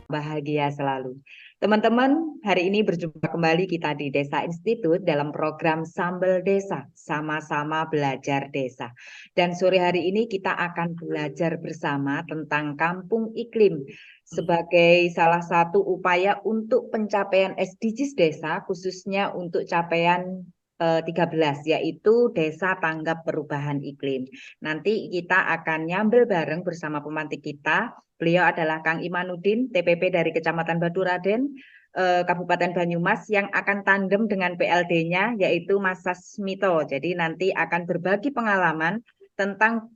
bahagia selalu. Teman-teman, hari ini berjumpa kembali kita di Desa Institut dalam program Sambel Desa, sama-sama belajar desa. Dan sore hari ini kita akan belajar bersama tentang kampung iklim sebagai salah satu upaya untuk pencapaian SDGs desa, khususnya untuk capaian 13, yaitu Desa Tanggap Perubahan Iklim. Nanti kita akan nyambel bareng bersama pemantik kita. Beliau adalah Kang Imanuddin, TPP dari Kecamatan Baturaden, Kabupaten Banyumas, yang akan tandem dengan PLD-nya, yaitu Mas Sasmito. Jadi nanti akan berbagi pengalaman tentang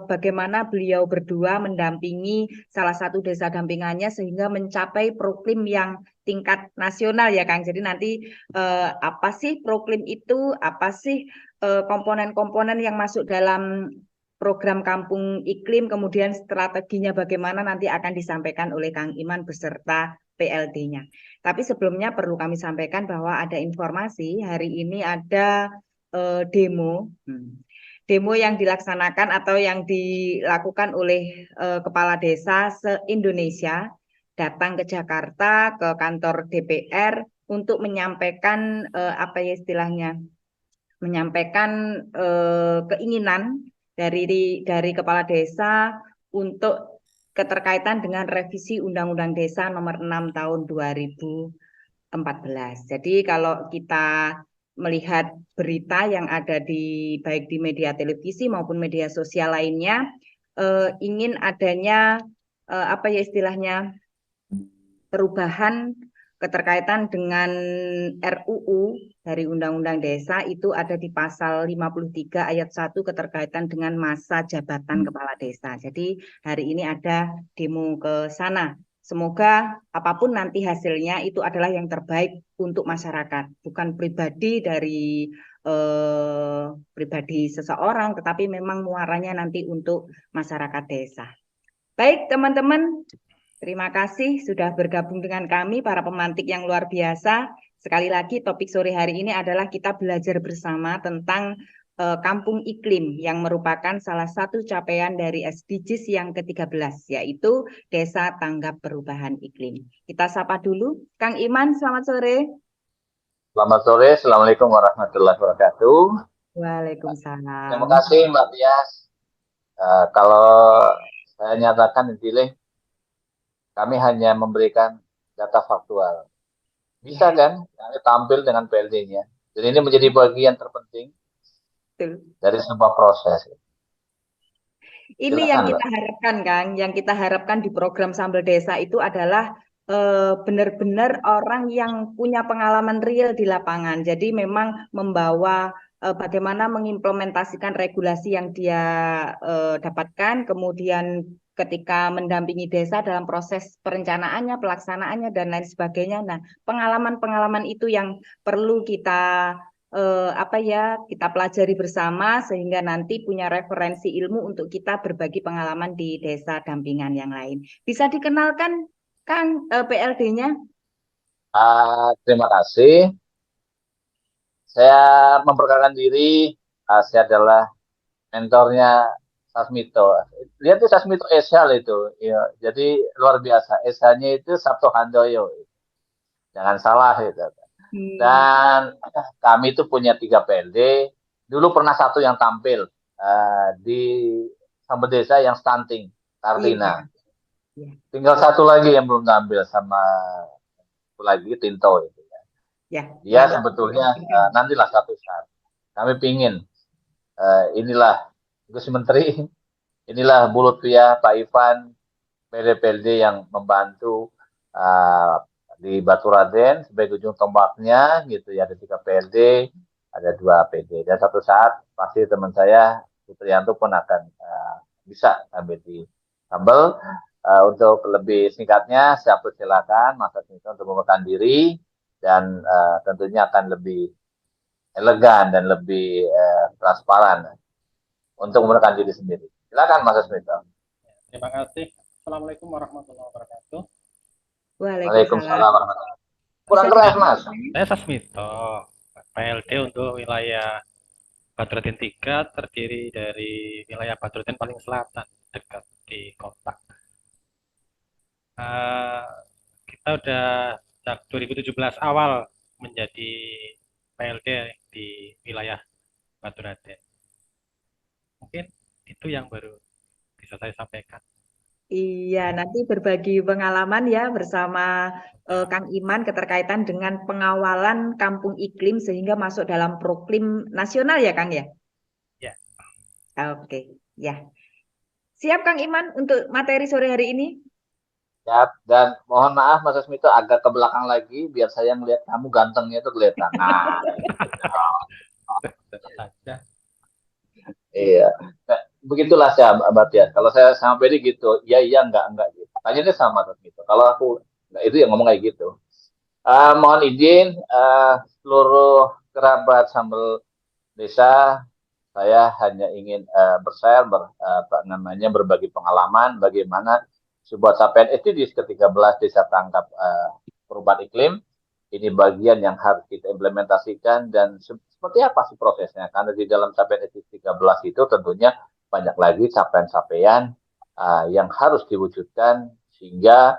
bagaimana beliau berdua mendampingi salah satu desa dampingannya sehingga mencapai proklim yang tingkat nasional ya Kang. Jadi nanti apa sih proklim itu, apa sih komponen-komponen yang masuk dalam program Kampung Iklim, kemudian strateginya bagaimana nanti akan disampaikan oleh Kang Iman beserta PLD-nya. Tapi sebelumnya perlu kami sampaikan bahwa ada informasi hari ini ada demo. Demo yang dilaksanakan atau yang dilakukan oleh kepala desa se-Indonesia datang ke Jakarta, ke kantor DPR untuk menyampaikan apa ya istilahnya, menyampaikan keinginan dari kepala desa untuk keterkaitan dengan revisi Undang-Undang Desa Nomor 6 Tahun 2014. Jadi kalau kita melihat berita yang ada baik di media televisi maupun media sosial lainnya, ingin adanya apa ya istilahnya, perubahan keterkaitan dengan RUU dari Undang-Undang Desa itu ada di pasal 53 ayat 1 keterkaitan dengan masa jabatan kepala desa. Jadi hari ini ada demo ke sana. Semoga apapun nanti hasilnya itu adalah yang terbaik untuk masyarakat, bukan pribadi seseorang, tetapi memang muaranya nanti untuk masyarakat desa. Baik teman-teman, terima kasih sudah bergabung dengan kami, para pemantik yang luar biasa. Sekali lagi topik sore hari ini adalah kita belajar bersama tentang Kampung Iklim yang merupakan salah satu capaian dari SDGs yang ke-13, yaitu Desa Tanggap Perubahan Iklim. Kita sapa dulu, Kang Iman, selamat sore. Selamat sore, Assalamualaikum warahmatullahi wabarakatuh. Terima Waalaikumsalam. kasih Mbak Tias. Kalau saya nyatakan dipilih, kami hanya memberikan data faktual. Bisa Ya, kan? Kami tampil dengan PLD-nya. Jadi ini menjadi bagian terpenting betul. dari sebuah proses. Ini yang Silakan kita Mbak. harapkan, Kang. Yang kita harapkan di program Sambal Desa itu adalah benar-benar orang yang punya pengalaman real di lapangan. Jadi memang membawa bagaimana mengimplementasikan regulasi yang dia dapatkan, kemudian ketika mendampingi desa dalam proses perencanaannya, pelaksanaannya, dan lain sebagainya. Nah, pengalaman-pengalaman itu yang perlu kita apa ya, kita pelajari bersama sehingga nanti punya referensi ilmu untuk kita berbagi pengalaman di desa dampingan yang lain. Bisa dikenalkan Kang PLD-nya? Terima kasih. Saya memperkenalkan diri. Saya adalah mentornya Sasmito. Lihat tuh Sasmito Esal itu. Ya, jadi luar biasa. Esanya itu Sabto Handoyo. Jangan salah itu. Hmm, Dan kami itu punya 3 PLD. Dulu pernah satu yang tampil di Sambal Desa yang stunting, iya, Kartina. iya, Tinggal satu lagi yang belum tampil sama satu lagi Tinto. Itu. ya, Dia yang sebetulnya diinginkan. nantilah satu saat. Kami pingin inilah Gus Menteri, inilah Bu Lutfia, Pak Ivan, PLD-PLD yang membantu uh, di Baturaden sebagai ujung tombaknya gitu ya, ada 3 PLD, ada 2 PD, dan satu saat pasti teman saya Putrianto pun akan bisa ambil di sambal. Untuk lebih singkatnya saya persilakan Mas Asmito untuk memperkenalkan diri dan tentunya akan lebih elegan dan lebih transparan untuk memperkenalkan diri sendiri. Silakan Mas Asmito. Terima kasih. Assalamualaikum warahmatullahi wabarakatuh. Waalaikumsalam. Waalaikumsalam warahmatullahi wabarakatuh. Bisa Kurang keras, Mas. dikenalkan? Saya Sasmito, PLD untuk wilayah Badrodin 3 terdiri dari wilayah Badrodin paling selatan dekat di kota. Kita udah sejak 2017 awal menjadi PLD di wilayah Batu Raden. Mungkin itu yang baru bisa saya sampaikan. Iya, nanti berbagi pengalaman ya bersama Kang Iman keterkaitan dengan pengawalan kampung iklim sehingga masuk dalam proklim nasional ya Kang ya? Ya. Oke, ya. Siap Kang Iman untuk materi sore hari ini? Ya, dan mohon maaf Mas Asmito agak ke belakang lagi biar saya melihat kamu gantengnya itu kelihatan. Nah, Tentu saja. iya. Nah, begitulah saya Mbak Tias. Kalau saya sama Pedi gitu, iya iya enggak gitu. Tanyanya sama tuh gitu. Kalau aku enggak, itu yang ngomong kayak gitu. Mohon izin seluruh kerabat sambal desa, saya hanya ingin bershare, apa namanya, berbagi pengalaman bagaimana sebuah capaian SDGs ke-13 Desa Tanggap Perubahan Iklim. Ini bagian yang harus kita implementasikan dan seperti apa sih prosesnya? Karena di dalam capaian SDGs 13 itu tentunya banyak lagi capaian-capaian yang harus diwujudkan sehingga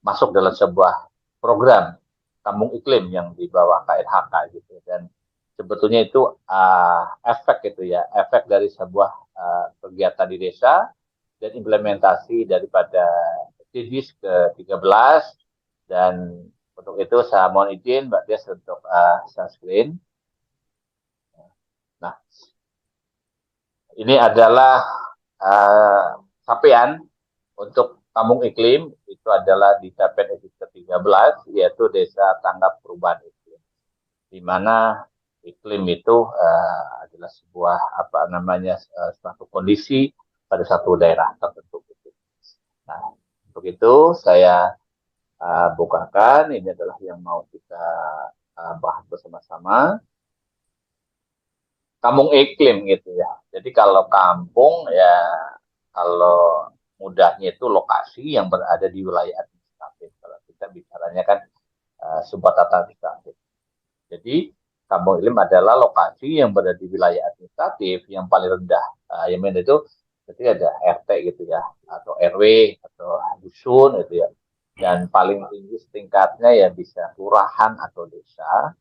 masuk dalam sebuah program kampung iklim yang di bawah KNHK gitu. Dan sebetulnya itu efek itu ya, efek dari sebuah kegiatan di desa dan implementasi daripada SDGs ke-13. Dan untuk itu saya mohon izin Mbak Des untuk share screen. Nah, ini adalah capaian untuk kampung iklim, itu adalah di capaian SDGs ke-13, yaitu Desa Tanggap Perubahan Iklim, di mana iklim itu adalah sebuah apa namanya suatu kondisi pada satu daerah tertentu. Nah, untuk itu saya bukakan, ini adalah yang mau kita bahas bersama-sama. Kampung iklim gitu ya. Jadi kalau kampung ya, kalau mudahnya itu lokasi yang berada di wilayah administratif. Kalau kita bicaranya kan sebuah tata administratif. Jadi kampung iklim adalah lokasi yang berada di wilayah administratif yang paling rendah. Yang mana itu berarti ada RT gitu ya, atau RW, atau dusun gitu ya. Dan paling tinggi tingkatnya ya bisa kelurahan atau desa,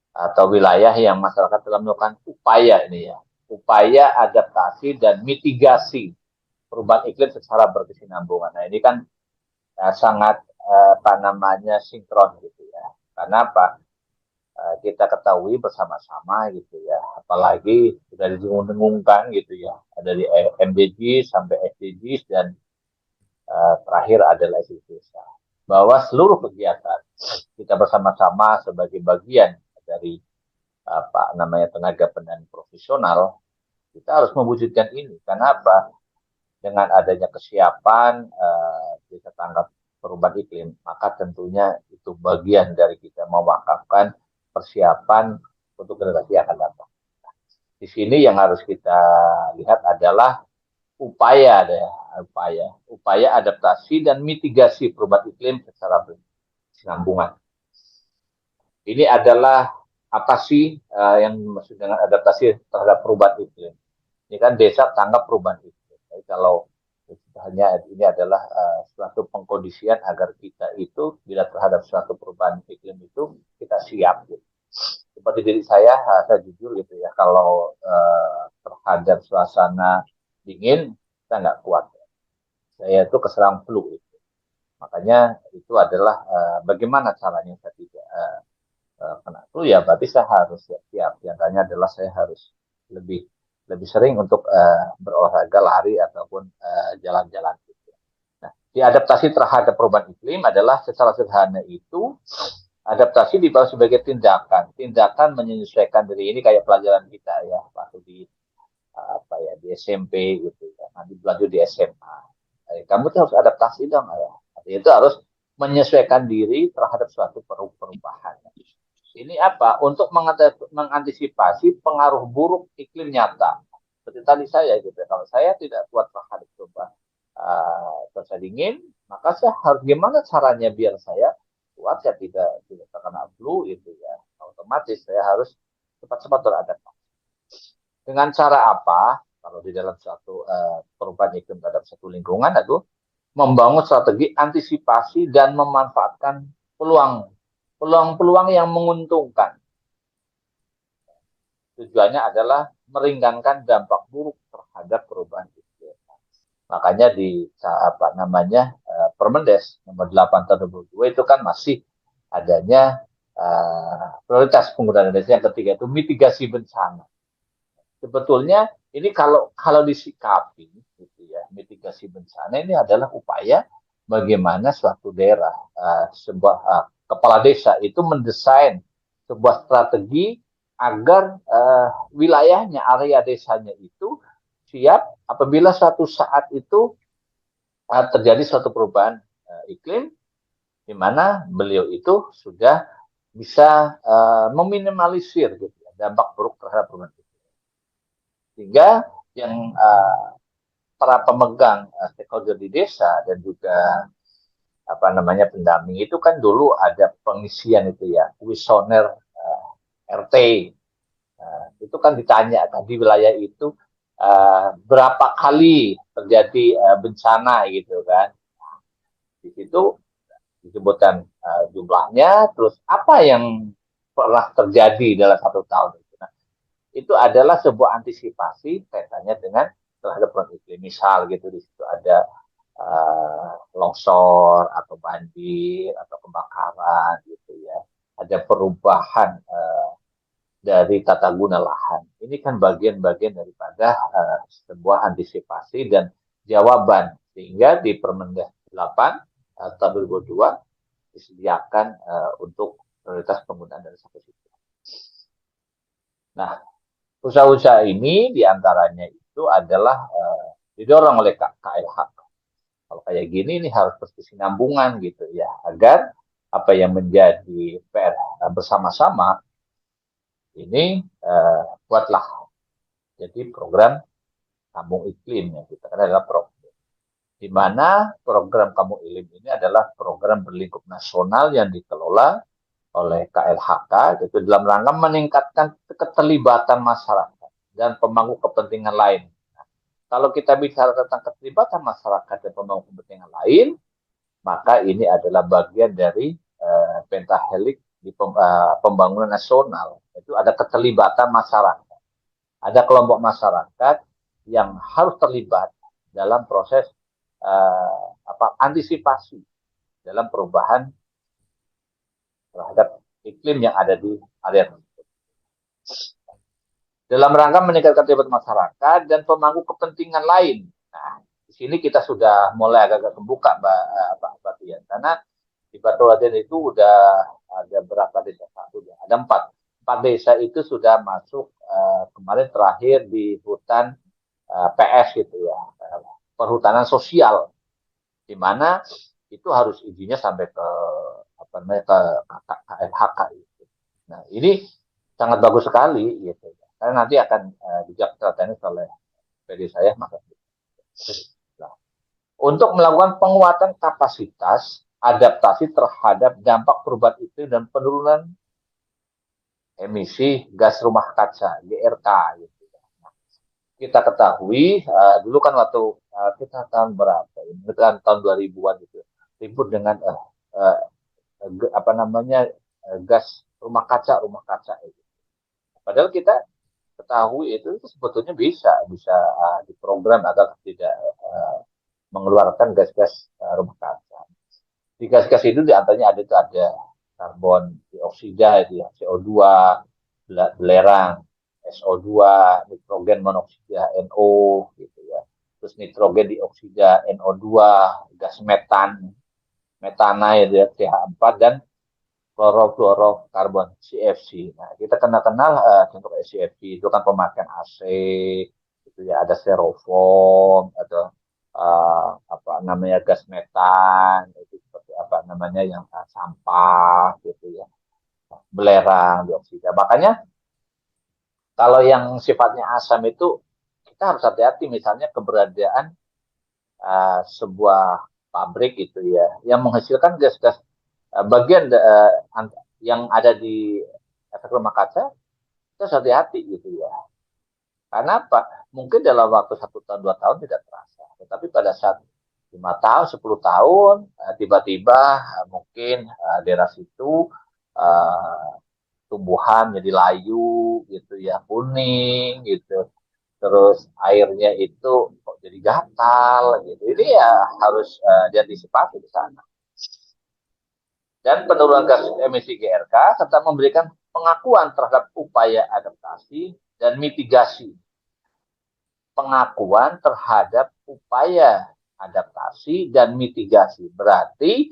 atau wilayah yang masyarakat telah melakukan upaya ini ya, upaya adaptasi dan mitigasi perubahan iklim secara berkesinambungan. Nah ini kan sangat apa namanya sinkron gitu ya. Karena apa? Kita ketahui bersama-sama gitu ya, apalagi sudah didengung-dengungkan gitu ya, ada di MDGs sampai SDGs dan terakhir adalah SDGs, bahwa seluruh kegiatan kita bersama-sama sebagai bagian dari apa namanya tenaga pendidikan profesional, kita harus mewujudkan ini. Karena apa? Dengan adanya kesiapan kita tanggap perubahan iklim, maka tentunya itu bagian dari kita mewakafkan persiapan untuk generasi yang akan datang. Di sini yang harus kita lihat adalah upaya adaptasi dan mitigasi perubahan iklim secara berkesinambungan. Ini adalah apa sih yang dimaksud dengan adaptasi terhadap perubahan iklim? Ini kan desa tanggap perubahan iklim. Jadi kalau hanya ini adalah suatu pengkondisian agar kita itu bila terhadap suatu perubahan iklim itu kita siap. Gitu. Seperti diri saya jujur gitu ya, kalau terhadap suasana dingin saya nggak kuat. Saya itu keserang flu. Gitu. Makanya itu adalah bagaimana caranya saya tidak kena flu ya, berarti saya harus siap. Yang tanya adalah saya harus lebih sering untuk berolahraga, lari ataupun jalan-jalan. Gitu. Nah, diadaptasi terhadap perubahan iklim adalah secara sederhana itu adaptasi dibawa sebagai tindakan menyesuaikan diri. Ini kayak pelajaran kita ya waktu di apa ya di SMP gitu ya, nanti belajar di SMA. Kamu tuh harus adaptasi dong ya. Artinya itu harus menyesuaikan diri terhadap suatu perubahan. Ini apa? Untuk mengantisipasi pengaruh buruk iklim nyata. Seperti tadi saya gitu. Kalau saya tidak kuat terhadap perubahan cuaca dingin, maka saya harus gimana caranya biar saya kuat, saya tidak terkena flu gitu ya. Otomatis saya harus cepat-cepat beradaptasi. Dengan cara apa? Kalau di dalam suatu perubahan iklim terhadap satu lingkungan, itu membangun strategi antisipasi dan memanfaatkan peluang yang menguntungkan. Tujuannya adalah meringankan dampak buruk terhadap perubahan iklim. Makanya di Permendes nomor 8 tahun 2022 itu kan masih adanya prioritas penggunaan Indonesia yang ketiga itu mitigasi bencana. Sebetulnya ini kalau disikapi gitu ya, mitigasi bencana ini adalah upaya bagaimana suatu daerah sebuah kepala desa itu mendesain sebuah strategi agar wilayahnya, area desanya itu siap apabila suatu saat itu terjadi suatu perubahan iklim, di mana beliau itu sudah bisa meminimalisir gitu ya, dampak buruk terhadap perubahan iklim. Sehingga yang para pemegang stakeholder di desa dan juga pendamping itu kan dulu ada pengisian itu ya, kuesioner RT. Itu kan ditanya kan di wilayah itu berapa kali terjadi bencana gitu kan. Di situ disebutkan jumlahnya, terus apa yang pernah terjadi dalam 1 tahun itu. Nah, itu adalah sebuah antisipasi kaitannya dengan terhadap perubahan iklim. Misal gitu di situ ada longsor atau banjir atau kebakaran gitu ya. Ada perubahan dari tata guna lahan. Ini kan bagian-bagian daripada sebuah antisipasi dan jawaban. Sehingga di Permendes 8 tahun 2022 disediakan untuk prioritas penggunaan dari satu situ. Nah, usaha-usaha ini diantaranya itu adalah didorong oleh KLH. Kalau kayak gini ini harus berkesinambungan gitu ya, agar apa yang menjadi PR bersama-sama ini buatlah jadi program kampung iklim yang kita kenal adalah program. Di mana program kampung iklim ini adalah program berlingkup nasional yang dikelola oleh KLHK itu dalam rangka meningkatkan keterlibatan masyarakat dan pemangku kepentingan lain. Nah, kalau kita bicara tentang keterlibatan masyarakat dan pemangku kepentingan lain, maka ini adalah bagian dari pentahelik di pembangunan nasional. Itu ada keterlibatan masyarakat. Ada kelompok masyarakat yang harus terlibat dalam proses antisipasi dalam perubahan terhadap iklim yang ada di area tersebut. Dalam rangka meningkatkan keterlibatan masyarakat dan pemangku kepentingan lain. Nah, di sini kita sudah mulai agak-agak membuka, Mbak Tian, karena di Batu Raden itu udah ada berapa desa? Ada 4. 4 desa itu sudah masuk kemarin terakhir di hutan PS gitu ya, perhutanan sosial, di mana itu harus izinnya sampai ke KLHK gitu. Nah, ini sangat bagus sekali gitu. Karena nanti akan dijalankan oleh PD saya maka. Nah, untuk melakukan penguatan kapasitas adaptasi terhadap dampak perubahan iklim dan penurunan emisi gas rumah kaca GRK gitu. Nah, kita ketahui dulu kan waktu kita tahun berapa ini kan tahun 2000-an gitu ribut dengan gas rumah kaca itu. Padahal kita ketahui itu sebetulnya bisa diprogram agar tidak mengeluarkan gas-gas rumah kaca. Di gas-gas itu diantaranya ada karbon dioksida itu ya, CO2, belerang, SO2, nitrogen monoksida NO gitu ya. Terus nitrogen dioksida NO2, gas metana itu ya, CH4 dan klorofluorokarbon CFC. Nah, kita kenal contoh CFC itu kan pemakaian AC, itu ya ada styrofoam atau gas metan itu seperti yang sampah gitu ya, belerang, dioksida. Makanya kalau yang sifatnya asam itu kita harus hati-hati, misalnya keberadaan sebuah pabrik gitu ya yang menghasilkan gas-gas bagian yang ada di efek rumah kaca, kita harus hati-hati gitu ya. Karena apa? Mungkin dalam waktu 1 tahun 2 tahun tidak terasa, tetapi pada saat 5 tahun, 10 tahun, tiba-tiba mungkin daerah situ tumbuhan jadi layu gitu ya, kuning gitu. Terus airnya itu kok jadi gatal gitu. Ini ya harus diantisipasi di sana. Dan penurunan gas emisi GRK serta memberikan pengakuan terhadap upaya adaptasi dan mitigasi. Pengakuan terhadap upaya adaptasi dan mitigasi. Berarti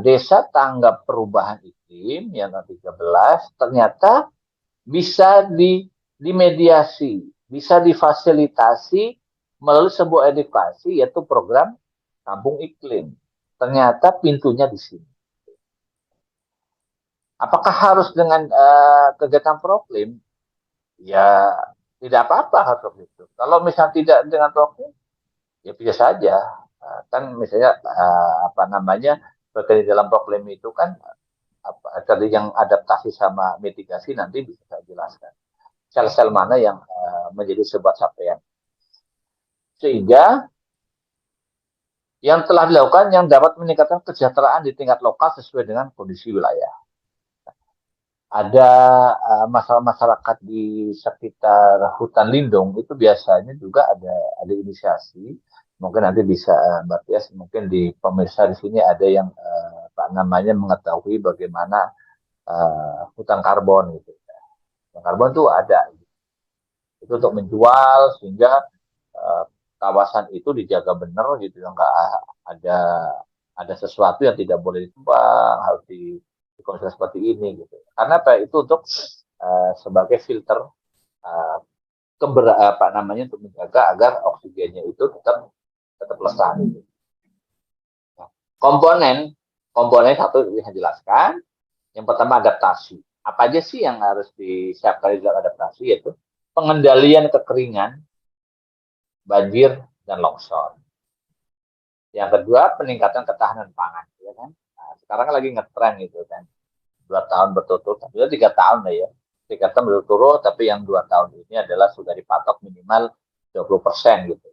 desa tanggap perubahan iklim yang ke-13 ternyata bisa dimediasi, bisa difasilitasi melalui sebuah edukasi, yaitu program Kampung Iklim. Ternyata pintunya di sini. Apakah harus dengan kegiatan proklim? Ya tidak apa-apa harus itu. Kalau misalnya tidak dengan proklim, ya bisa saja. Kan misalnya apa namanya, seperti dalam proklim itu kan tadi yang adaptasi sama mitigasi nanti bisa saya jelaskan. Sel-sel mana yang menjadi sebuah capaian. Sehingga yang telah dilakukan yang dapat meningkatkan kesejahteraan di tingkat lokal sesuai dengan kondisi wilayah. Ada masyarakat di sekitar hutan lindung itu biasanya juga ada inisiasi. Mungkin nanti bisa Mbak Tias, mungkin di pemirsa di sini ada yang namanya mengetahui bagaimana hutan karbon gitu. Hutan karbon itu ada. Itu untuk menjual sehingga kawasan itu dijaga benar gitu, nggak ada sesuatu yang tidak boleh ditebang, harus dikonsumsi seperti ini gitu. Karena apa itu untuk sebagai filter apa namanya, untuk menjaga agar oksigennya itu tetap lestari. Nah, komponen satu bisa jelaskan. Yang pertama adaptasi. Apa aja sih yang harus disiapkan dalam adaptasi, yaitu pengendalian kekeringan, banjir, dan longsor. Yang kedua, peningkatan ketahanan pangan, ya kan? Nah, sekarang lagi ngetren gitu kan, 2 tahun berturut-turut, sudah 3 tahun lah ya, 3 tahun berturut-turut, tapi yang 2 tahun ini adalah sudah dipatok minimal 20% gitu.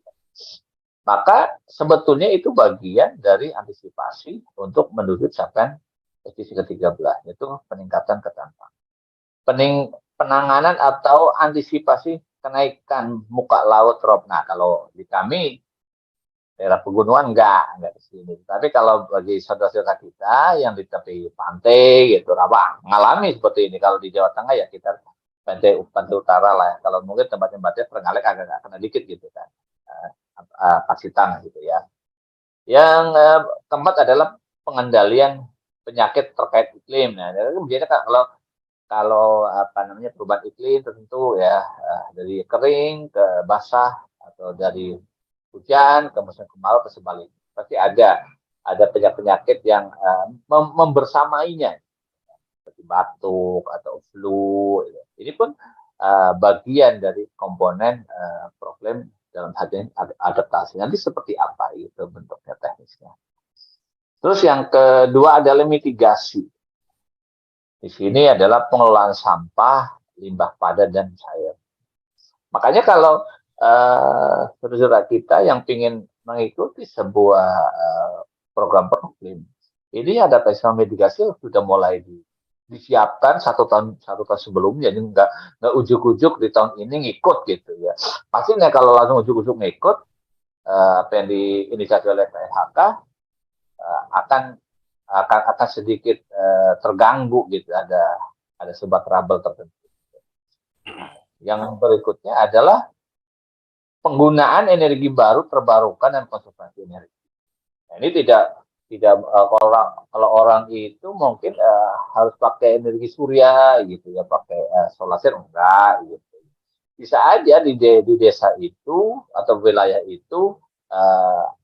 Maka sebetulnya itu bagian dari antisipasi untuk menuju capaian SDG ke-13, yaitu peningkatan ketahanan pangan. Penanganan atau antisipasi kenaikan muka laut rob. Nah, kalau di kami daerah pegunungan enggak di sini. Tapi kalau bagi saudara-saudara kita yang di tepi pantai gitu, Rawa, mengalami seperti ini. Kalau di Jawa Tengah ya kita pantai utara lah. Kalau mungkin tempat-tempatnya Trenggalek agak kena dikit gitu kan, Pacitan gitu ya. Yang keempat adalah pengendalian penyakit terkait iklim. Nah, biasanya kalau apa namanya, perubahan iklim tertentu ya, dari kering ke basah atau dari hujan ke musim kemarau ke sebaliknya, pasti ada penyakit yang membersamainya, seperti batuk atau flu. Ini pun bagian dari komponen problem dalam hal adaptasi. Nanti seperti apa itu bentuknya teknisnya. Terus yang kedua adalah mitigasi. Di sini adalah pengelolaan sampah, limbah padat, dan cair. Makanya kalau saudara kita yang ingin mengikuti sebuah program proklim, ini adaptasi sama mitigasi sudah mulai disiapkan satu tahun sebelumnya. Jadi nggak ujuk-ujuk di tahun ini ngikut gitu ya. Pastinya kalau langsung ujuk-ujuk ngikut apa yang diinisiasi oleh KLHK akan sedikit terganggu gitu, ada sebab trouble tertentu. Yang berikutnya adalah penggunaan energi baru terbarukan dan konservasi energi. Nah, ini tidak kalau orang itu mungkin harus pakai energi surya gitu ya, pakai solar cell enggak gitu. Bisa aja di desa itu atau wilayah itu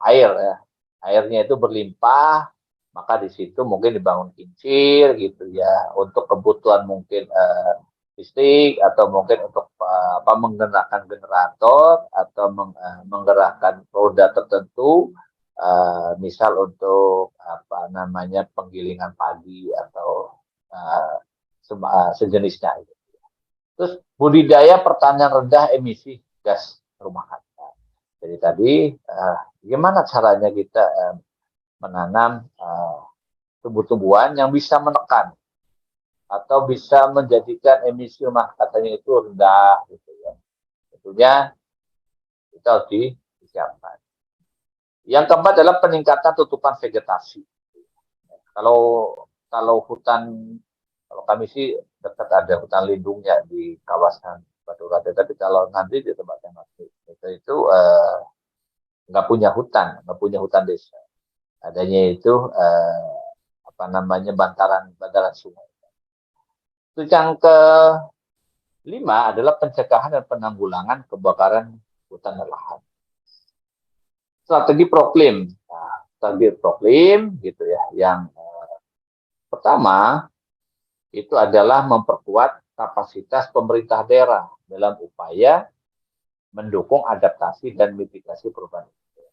airnya itu berlimpah, maka di situ mungkin dibangun kincir gitu ya, untuk kebutuhan mungkin listrik, atau mungkin untuk menggerakkan generator, atau menggerakkan roda tertentu, misal untuk apa namanya, penggilingan padi atau sejenisnya. Terus budidaya pertanian rendah emisi gas rumah kaca. Jadi tadi gimana caranya kita menanam tumbuh-tumbuhan yang bisa menekan atau bisa menjadikan emisi rumah kacanya itu rendah, gitu ya. Tentunya itu harus disiapkan. Yang keempat adalah peningkatan tutupan vegetasi. Kalau hutan, kalau kami sih dekat ada hutan lindungnya di kawasan Batu Rate, tapi kalau nanti di tempat yang masih itu nggak punya hutan desa. Adanya itu bantaran sungai. Terus yang kelima adalah pencegahan dan penanggulangan kebakaran hutan dan lahan. Strategi proklim. Nah, strategi proklim gitu ya. Yang pertama itu adalah memperkuat kapasitas pemerintah daerah dalam upaya mendukung adaptasi dan mitigasi perubahan iklim.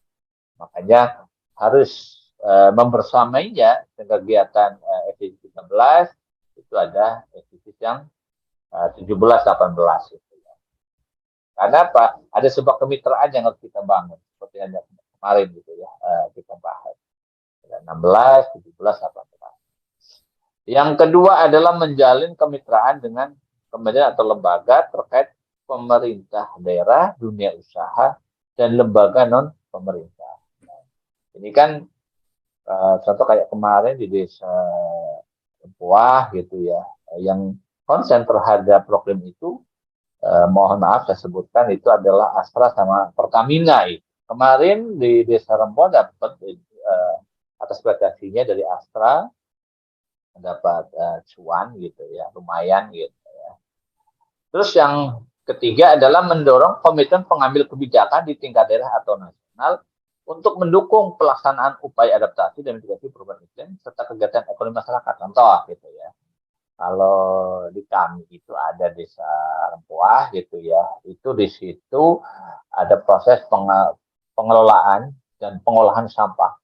Makanya harus membersamainya dengan kegiatan SDGs 13 itu ada SDGs yang 17-18 itu ya. Karena apa? Ada sebuah kemitraan yang harus kita bangun seperti yang kemarin gitu ya, kita bahas. 16, 17, 18. Yang kedua adalah menjalin kemitraan dengan kementerian atau lembaga terkait pemerintah daerah, dunia usaha, dan lembaga non pemerintah. Ini kan contoh kayak kemarin di desa Empuah gitu ya, yang konsen terhadap program itu, mohon maaf saya sebutkan itu adalah Astra sama Pertamina. Kemarin di desa Rempoh dapat atas prestasinya dari Astra mendapat cuan gitu ya, lumayan gitu ya. Terus yang ketiga adalah mendorong komitmen pengambil kebijakan di tingkat daerah atau nasional untuk mendukung pelaksanaan upaya adaptasi dan mitigasi perubahan iklim serta kegiatan ekonomi masyarakat. Contoh gitu ya. Kalau di kami itu ada desa Rempoah gitu ya. Itu di situ ada proses pengelolaan dan pengolahan sampah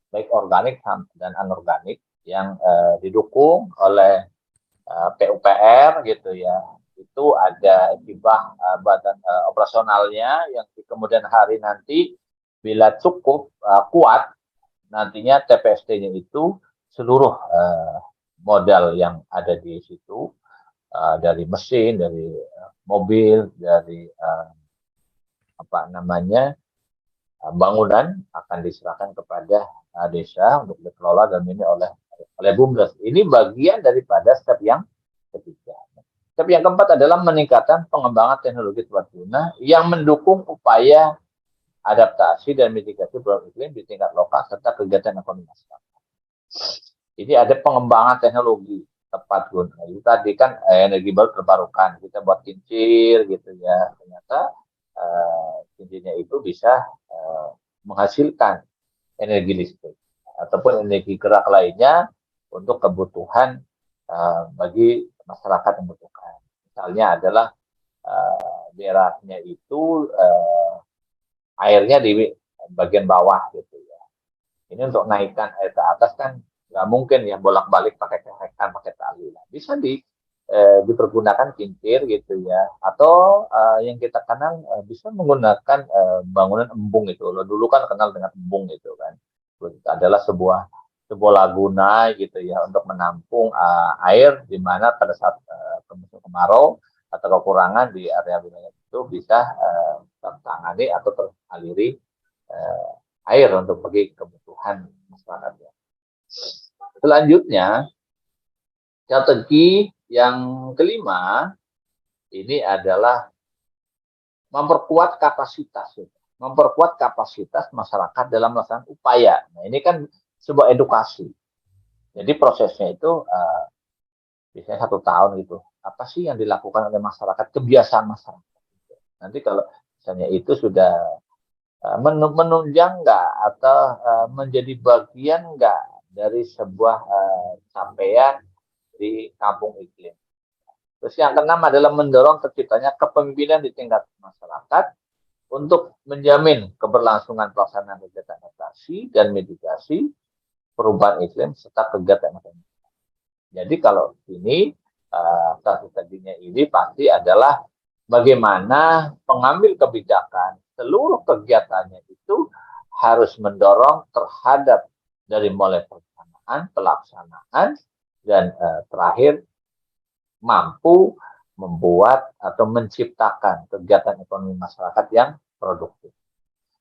baik organik dan anorganik yang didukung oleh PUPR gitu ya. Itu ada hibah badan operasionalnya yang di kemudian hari nanti bila cukup kuat, nantinya TPST-nya itu seluruh modal yang ada di situ, dari mesin, dari mobil, dari bangunan akan diserahkan kepada desa untuk dikelola dan ini oleh BUMDes. Ini bagian daripada step yang ketiga. Step yang keempat adalah meningkatkan pengembangan teknologi tepat guna yang mendukung upaya adaptasi dan mitigasi perubahan iklim di tingkat lokal serta kegiatan ekonomi masyarakat. Ini ada pengembangan teknologi tepat guna. Itu tadi kan energi baru terbarukan. Kita buat kincir gitu ya. Ternyata kincirnya itu bisa menghasilkan energi listrik ataupun energi gerak lainnya untuk kebutuhan bagi masyarakat yang membutuhkan. Misalnya adalah daerahnya itu airnya di bagian bawah gitu ya. Ini untuk naikkan air ke atas kan nggak mungkin ya bolak-balik pakai kerekan, pakai tali. Bisa dipergunakan kincir gitu ya. Atau yang kita kenal bisa menggunakan bangunan embung itu. Lo dulu kan kenal dengan embung itu kan. Itu adalah sebuah laguna gitu ya untuk menampung air di mana pada saat musim kemarau atau kekurangan di area wilayah itu bisa tertangani atau teraliri air untuk bagi kebutuhan masyarakat. Selanjutnya, strategi yang kelima ini adalah memperkuat kapasitas masyarakat dalam melaksanakan upaya. Nah, ini kan sebuah edukasi. Jadi prosesnya itu biasanya 1 tahun gitu. Apa sih yang dilakukan oleh masyarakat, kebiasaan masyarakat. Nanti kalau misalnya itu sudah menunjang nggak atau menjadi bagian nggak dari sebuah capaian di kampung iklim. Terus yang keenam adalah mendorong terciptanya kepemimpinan di tingkat masyarakat untuk menjamin keberlangsungan pelaksanaan kegiatan adaptasi dan mitigasi perubahan iklim serta kegiatan ekonomi. Jadi kalau ini strateginya ini pasti adalah bagaimana pengambil kebijakan seluruh kegiatannya itu harus mendorong terhadap dari mulai perencanaan, pelaksanaan, dan terakhir mampu membuat atau menciptakan kegiatan ekonomi masyarakat yang produktif.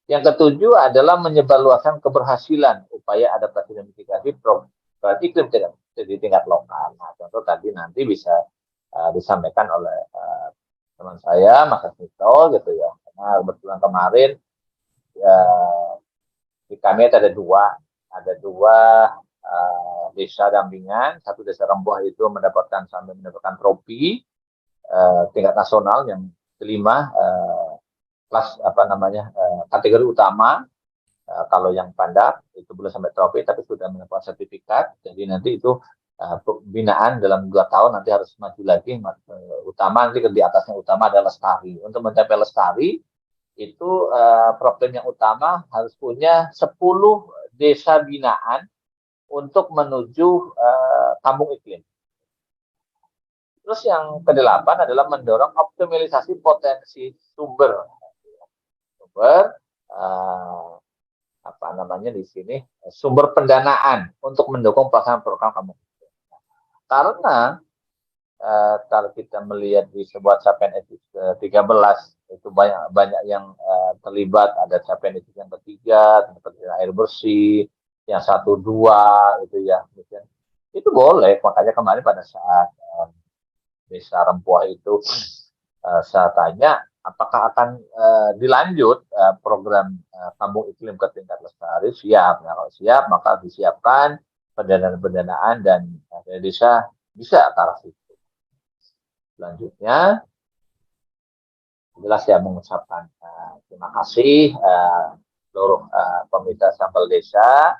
Yang ketujuh adalah menyebarluaskan keberhasilan upaya adaptasi dan mitigasi perubahan iklim di tingkat lokal. Nah, contoh tadi nanti bisa disampaikan oleh teman saya, Mas Asmito, gitu ya. Karena kebetulan kemarin ya, di kami ada dua desa dampingan. Satu desa Rembuh itu sampai mendapatkan trofi tingkat nasional yang kelima, kelas kategori utama. Kalau yang Pandak itu belum sampai trofi tapi sudah mendapatkan sertifikat. Jadi nanti itu binaan dalam 2 tahun nanti harus maju lagi. Utama nanti di atasnya utama adalah lestari. Untuk mencapai lestari itu problem yang utama harus punya 10 desa binaan untuk menuju kampung iklim. Terus yang ke-8 adalah mendorong optimalisasi potensi sumber di sini sumber pendanaan untuk mendukung pelaksanaan program kampung iklim. Karena kalau kita melihat di sebuah capaian SDG ke-13 itu banyak yang terlibat, ada capaian SDG yang ketiga seperti air bersih, yang 1, 2 itu ya, itu boleh. Makanya kemarin pada saat Desa Rempuah itu saya tanya apakah akan dilanjut program kampung iklim ke tingkat lestari. Siap. Nah, kalau siap maka disiapkan pendanaan dan desa bisa ke arah situ. Selanjutnya jelas saya mengucapkan terima kasih seluruh pemerintah sampel desa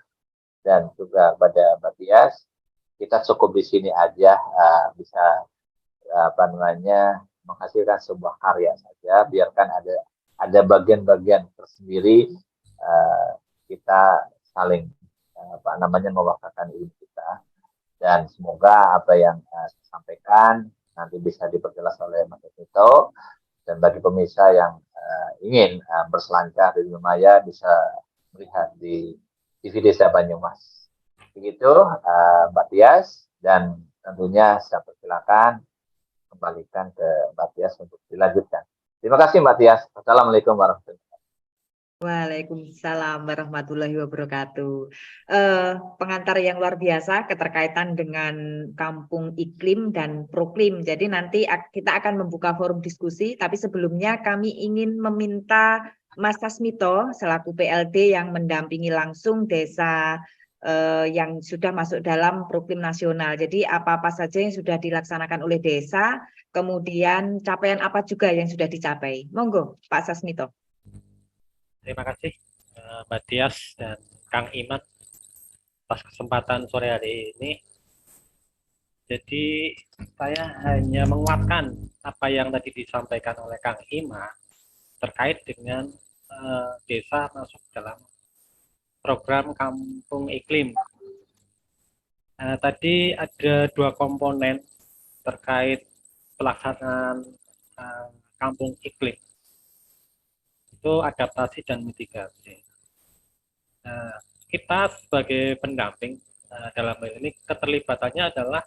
dan juga pada Mbak Tias. Kita cukup di sini aja, bisa menghasilkan sebuah karya saja, biarkan ada bagian-bagian tersendiri, kita saling mewakilkan ilmu kita, dan semoga apa yang saya sampaikan nanti bisa diperjelas oleh Mas Asmito, dan bagi pemirsa yang ingin berselancar di Maya bisa melihat di TV Desa Banyumas. Begitu Mbak Tias, dan tentunya saya persilakan kembalikan ke Mbak Tias untuk dilanjutkan. Terima kasih Mbak Tias. Assalamualaikum warahmatullahi wabarakatuh. Waalaikumsalam warahmatullahi wabarakatuh. Pengantar yang luar biasa keterkaitan dengan kampung iklim dan proklim. Jadi nanti kita akan membuka forum diskusi, tapi sebelumnya kami ingin meminta Mas Asmito selaku PLD yang mendampingi langsung desa yang sudah masuk dalam proklim nasional. Jadi apa-apa saja yang sudah dilaksanakan oleh desa, kemudian capaian apa juga yang sudah dicapai. Monggo Pak Sasmito. Terima kasih Mbak Tias dan Kang Iman atas kesempatan sore hari ini. Jadi saya hanya menguatkan apa yang tadi disampaikan oleh Kang Iman terkait dengan desa masuk dalam program kampung iklim. Tadi ada 2 komponen terkait pelaksanaan kampung iklim. Itu adaptasi dan mitigasi. Kita sebagai pendamping dalam hal ini keterlibatannya adalah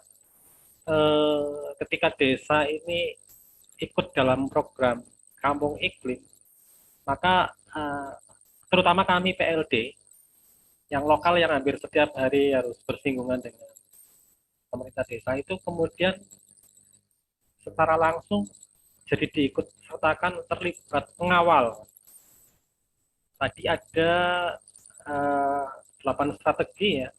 ketika desa ini ikut dalam program kampung iklim, maka terutama kami PLD yang lokal yang hampir setiap hari harus bersinggungan dengan pemerintah desa itu kemudian secara langsung jadi diikut sertakan terlibat mengawal. Tadi ada 8 strategi ya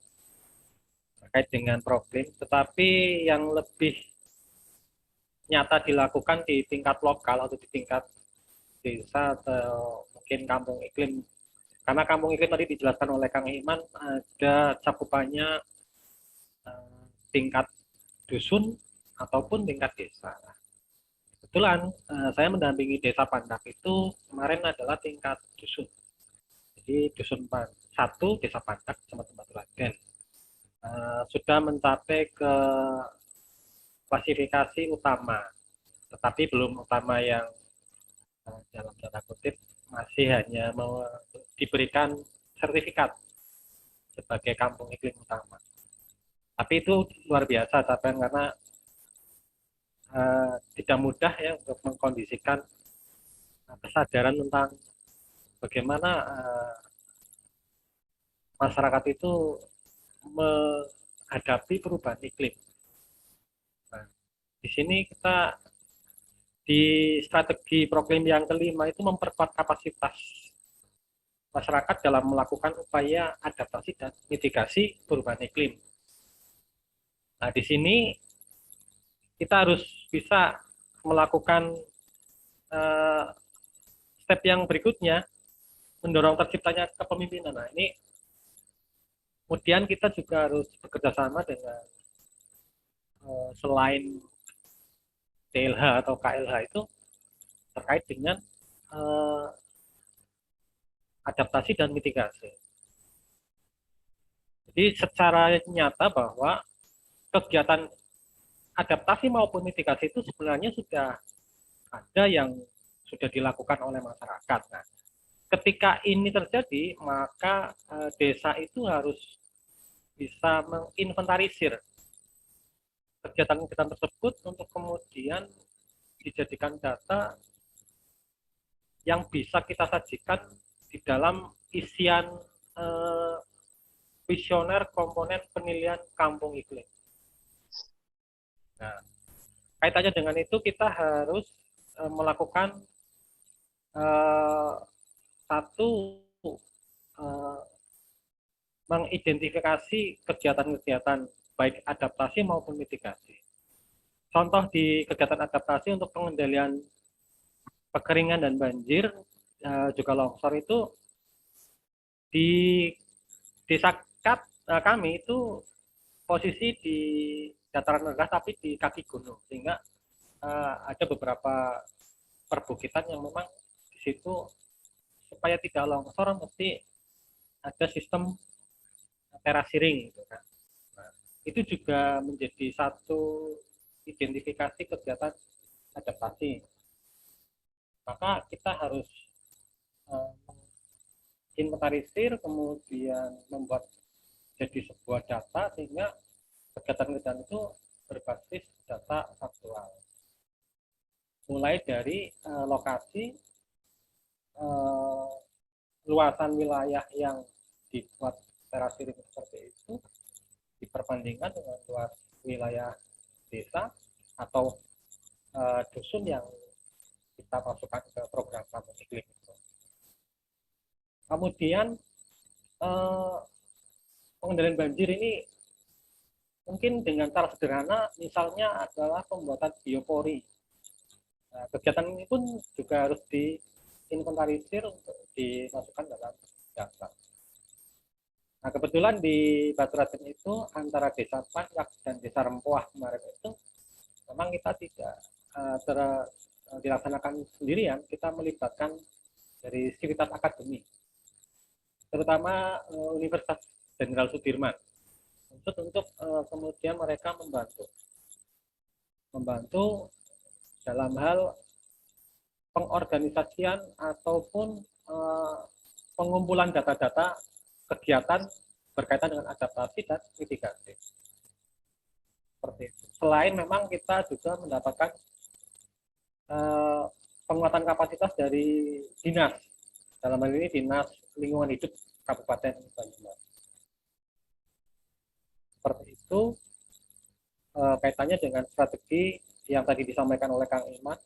terkait dengan proklim, tetapi yang lebih nyata dilakukan di tingkat lokal atau di tingkat desa atau mungkin kampung iklim. Karena kampung iklim tadi dijelaskan oleh Kang Iman ada cakupannya tingkat dusun ataupun tingkat desa. Kebetulan saya mendampingi desa Pandak itu kemarin adalah tingkat dusun. Jadi dusun 1 desa Pandak Kecamatan Baturaden sudah mencapai ke klasifikasi utama, tetapi belum utama yang dalam tanda kutip masih hanya diberikan sertifikat sebagai kampung iklim utama. Tapi itu luar biasa capaian karena tidak mudah ya untuk mengkondisikan kesadaran tentang bagaimana masyarakat itu menghadapi perubahan iklim. Nah, di sini kita di strategi Proklim yang kelima itu memperkuat kapasitas masyarakat dalam melakukan upaya adaptasi dan mitigasi perubahan iklim. Nah, di sini kita harus bisa melakukan step yang berikutnya, mendorong terciptanya kepemimpinan. Nah, ini kemudian kita juga harus bekerja sama dengan selain TLH atau KLH itu terkait dengan adaptasi dan mitigasi. Jadi secara nyata bahwa kegiatan adaptasi maupun mitigasi itu sebenarnya sudah ada yang sudah dilakukan oleh masyarakat. Nah, ketika ini terjadi, maka desa itu harus bisa menginventarisir kegiatan-kegiatan tersebut untuk kemudian dijadikan data yang bisa kita sajikan di dalam isian visioner komponen penilaian kampung iklim. Nah, kaitannya dengan itu kita harus melakukan satu mengidentifikasi kegiatan-kegiatan baik adaptasi maupun mitigasi. Contoh di kegiatan adaptasi untuk pengendalian kekeringan dan banjir juga longsor itu di desa kami itu posisi di dataran rendah tapi di kaki gunung, sehingga ada beberapa perbukitan yang memang di situ supaya tidak longsor mesti ada sistem terasiring gitu kan. Nah, itu juga menjadi satu identifikasi kegiatan adaptasi. Maka kita harus inventarisir, kemudian membuat jadi sebuah data sehingga kegiatan-kegiatan itu berbasis data faktual. Mulai dari lokasi, luasan wilayah yang dibuat terasiring seperti itu diperbandingkan dengan luas wilayah desa atau dusun yang kita masukkan ke program kampung iklim itu. Kemudian pengendalian banjir ini mungkin dengan cara sederhana, misalnya adalah pembuatan biopori. Nah, kegiatan ini pun juga harus diinventarisir untuk dimasukkan dalam data. Nah, kebetulan di Batu Raden itu antara desa Panjak dan desa Rempoah kemarin itu memang kita tidak dilaksanakan sendirian, kita melibatkan dari sivitas akademik, terutama Universitas Jenderal Sudirman, untuk kemudian mereka membantu dalam hal pengorganisasian ataupun pengumpulan data-data kegiatan berkaitan dengan adaptasi dan mitigasi. Seperti itu. Selain memang kita juga mendapatkan penguatan kapasitas dari dinas, dalam hal ini Dinas Lingkungan Hidup Kabupaten Banyumas. Seperti itu kaitannya dengan strategi yang tadi disampaikan oleh Kang Iman.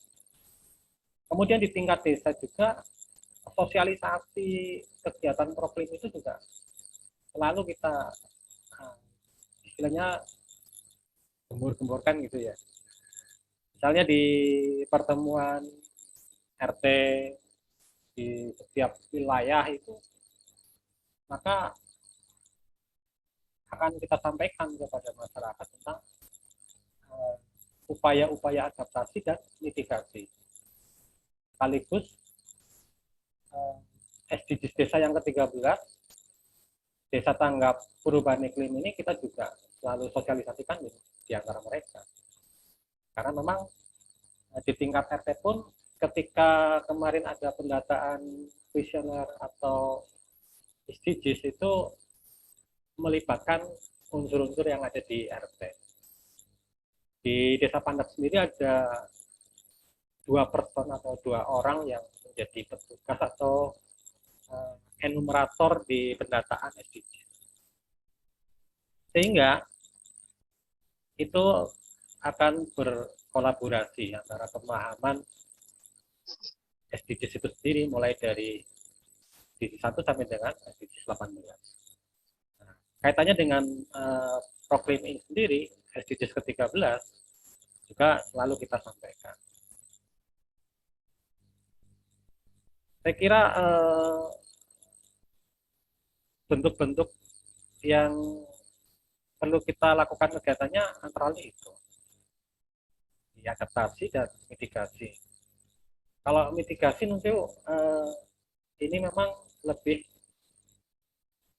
Kemudian di tingkat desa juga sosialisasi kegiatan Proklim itu juga selalu kita istilahnya gembur-gemburkan gitu ya. Misalnya di pertemuan RT di setiap wilayah itu, maka akan kita sampaikan kepada masyarakat tentang upaya-upaya adaptasi dan mitigasi. Sekaligus SDGs desa yang ke-13, desa tanggap perubahan iklim ini kita juga selalu sosialisasikan di antara mereka. Karena memang di tingkat RT pun ketika kemarin ada pendataan kuesioner atau SDGs itu melibatkan unsur-unsur yang ada di RT. Di Desa Pandak sendiri ada 2 person atau 2 orang yang menjadi petugas atau enumerator di pendataan SDGs. Sehingga itu akan berkolaborasi antara pemahaman SDGs itu sendiri mulai dari SDGs 1 sampai dengan SDGs 18. Nah, kaitannya dengan proklim ini sendiri, SDGs ke-13 juga selalu kita sampaikan. Saya kira bentuk-bentuk yang perlu kita lakukan kegiatannya antara lain itu adaptasi dan mitigasi. Kalau mitigasi nanti ini memang lebih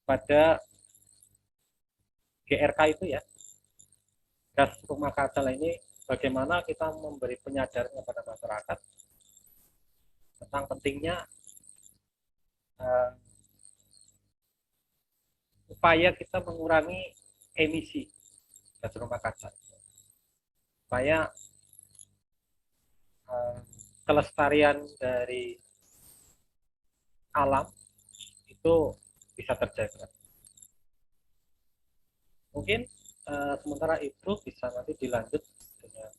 pada GRK itu ya, gas rumah kaca ini, bagaimana kita memberi penyadaran kepada masyarakat tentang pentingnya upaya kita mengurangi emisi gas rumah kaca, supaya kelestarian dari alam itu bisa terjaga. Mungkin sementara itu bisa nanti dilanjut dengan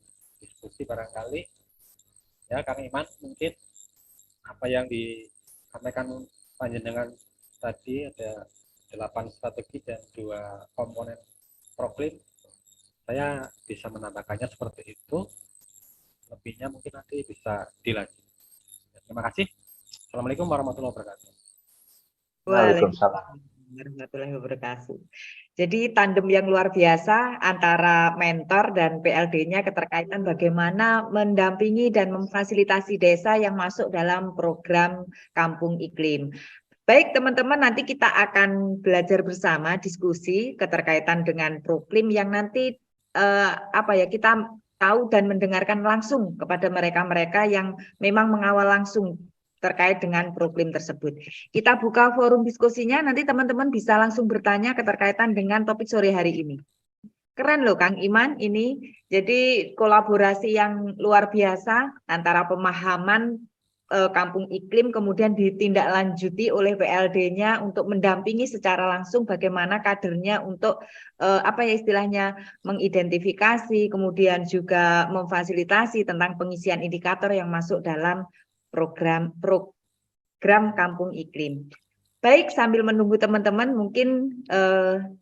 diskusi barangkali ya, Kang Iman. Mungkin apa yang disampaikan panjenengan tadi, ada 8 strategi dan 2 komponen proklim, saya bisa menambahkannya seperti itu. Lebihnya mungkin nanti bisa dilanjut. Terima kasih. Assalamualaikum warahmatullahi wabarakatuh. Waalaikumsalam warahmatullahi wabarakatuh. Jadi tandem yang luar biasa antara mentor dan PLD-nya keterkaitan bagaimana mendampingi dan memfasilitasi desa yang masuk dalam program Kampung Iklim. Baik teman-teman, nanti kita akan belajar bersama diskusi keterkaitan dengan proklim yang nanti kita tahu dan mendengarkan langsung kepada mereka-mereka yang memang mengawal langsung terkait dengan proklim tersebut. Kita buka forum diskusinya, nanti teman-teman bisa langsung bertanya keterkaitan dengan topik sore hari ini. Keren loh Kang Iman ini, jadi kolaborasi yang luar biasa antara pemahaman Kampung Iklim kemudian ditindaklanjuti oleh PLD-nya untuk mendampingi secara langsung bagaimana kadernya untuk istilahnya mengidentifikasi, kemudian juga memfasilitasi tentang pengisian indikator yang masuk dalam program Kampung Iklim. Baik, sambil menunggu teman-teman mungkin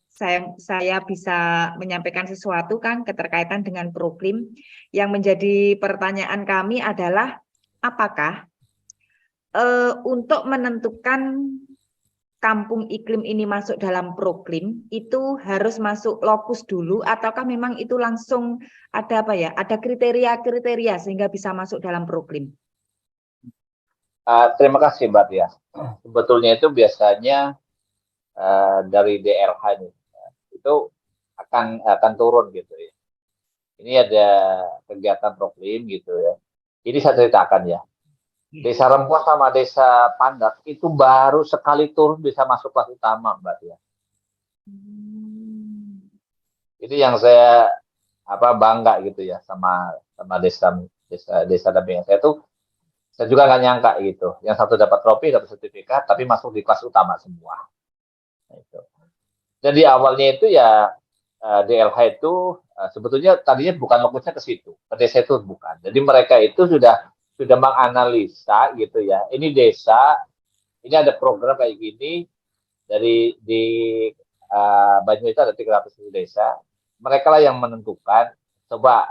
saya bisa menyampaikan sesuatu Kang keterkaitan dengan proklim. Yang menjadi pertanyaan kami adalah apakah untuk menentukan Kampung Iklim ini masuk dalam proklim itu harus masuk lokus dulu ataukah memang itu langsung ada ada kriteria-kriteria sehingga bisa masuk dalam proklim? Terima kasih Mbak Tia. Sebetulnya itu biasanya dari DLH itu akan turun gitu ya. Ini ada kegiatan proklim gitu ya. Ini saya ceritakan ya. Desa Rempuan sama Desa Pandak itu baru sekali turun bisa masuk kelas utama Mbak Tia. Ini yang saya bangga gitu ya sama desa dampingan saya tuh. Saya juga nggak nyangka gitu. Yang satu dapat trofi, dapat sertifikat, tapi masuk di kelas utama semua. Itu. Jadi awalnya itu ya DLH itu sebetulnya tadinya bukan lokusnya ke situ, ke desa itu bukan. Jadi mereka itu sudah menganalisa gitu ya. Ini desa, ini ada program kayak gini di Banyuwangi itu ada 300 desa. Mereka lah yang menentukan coba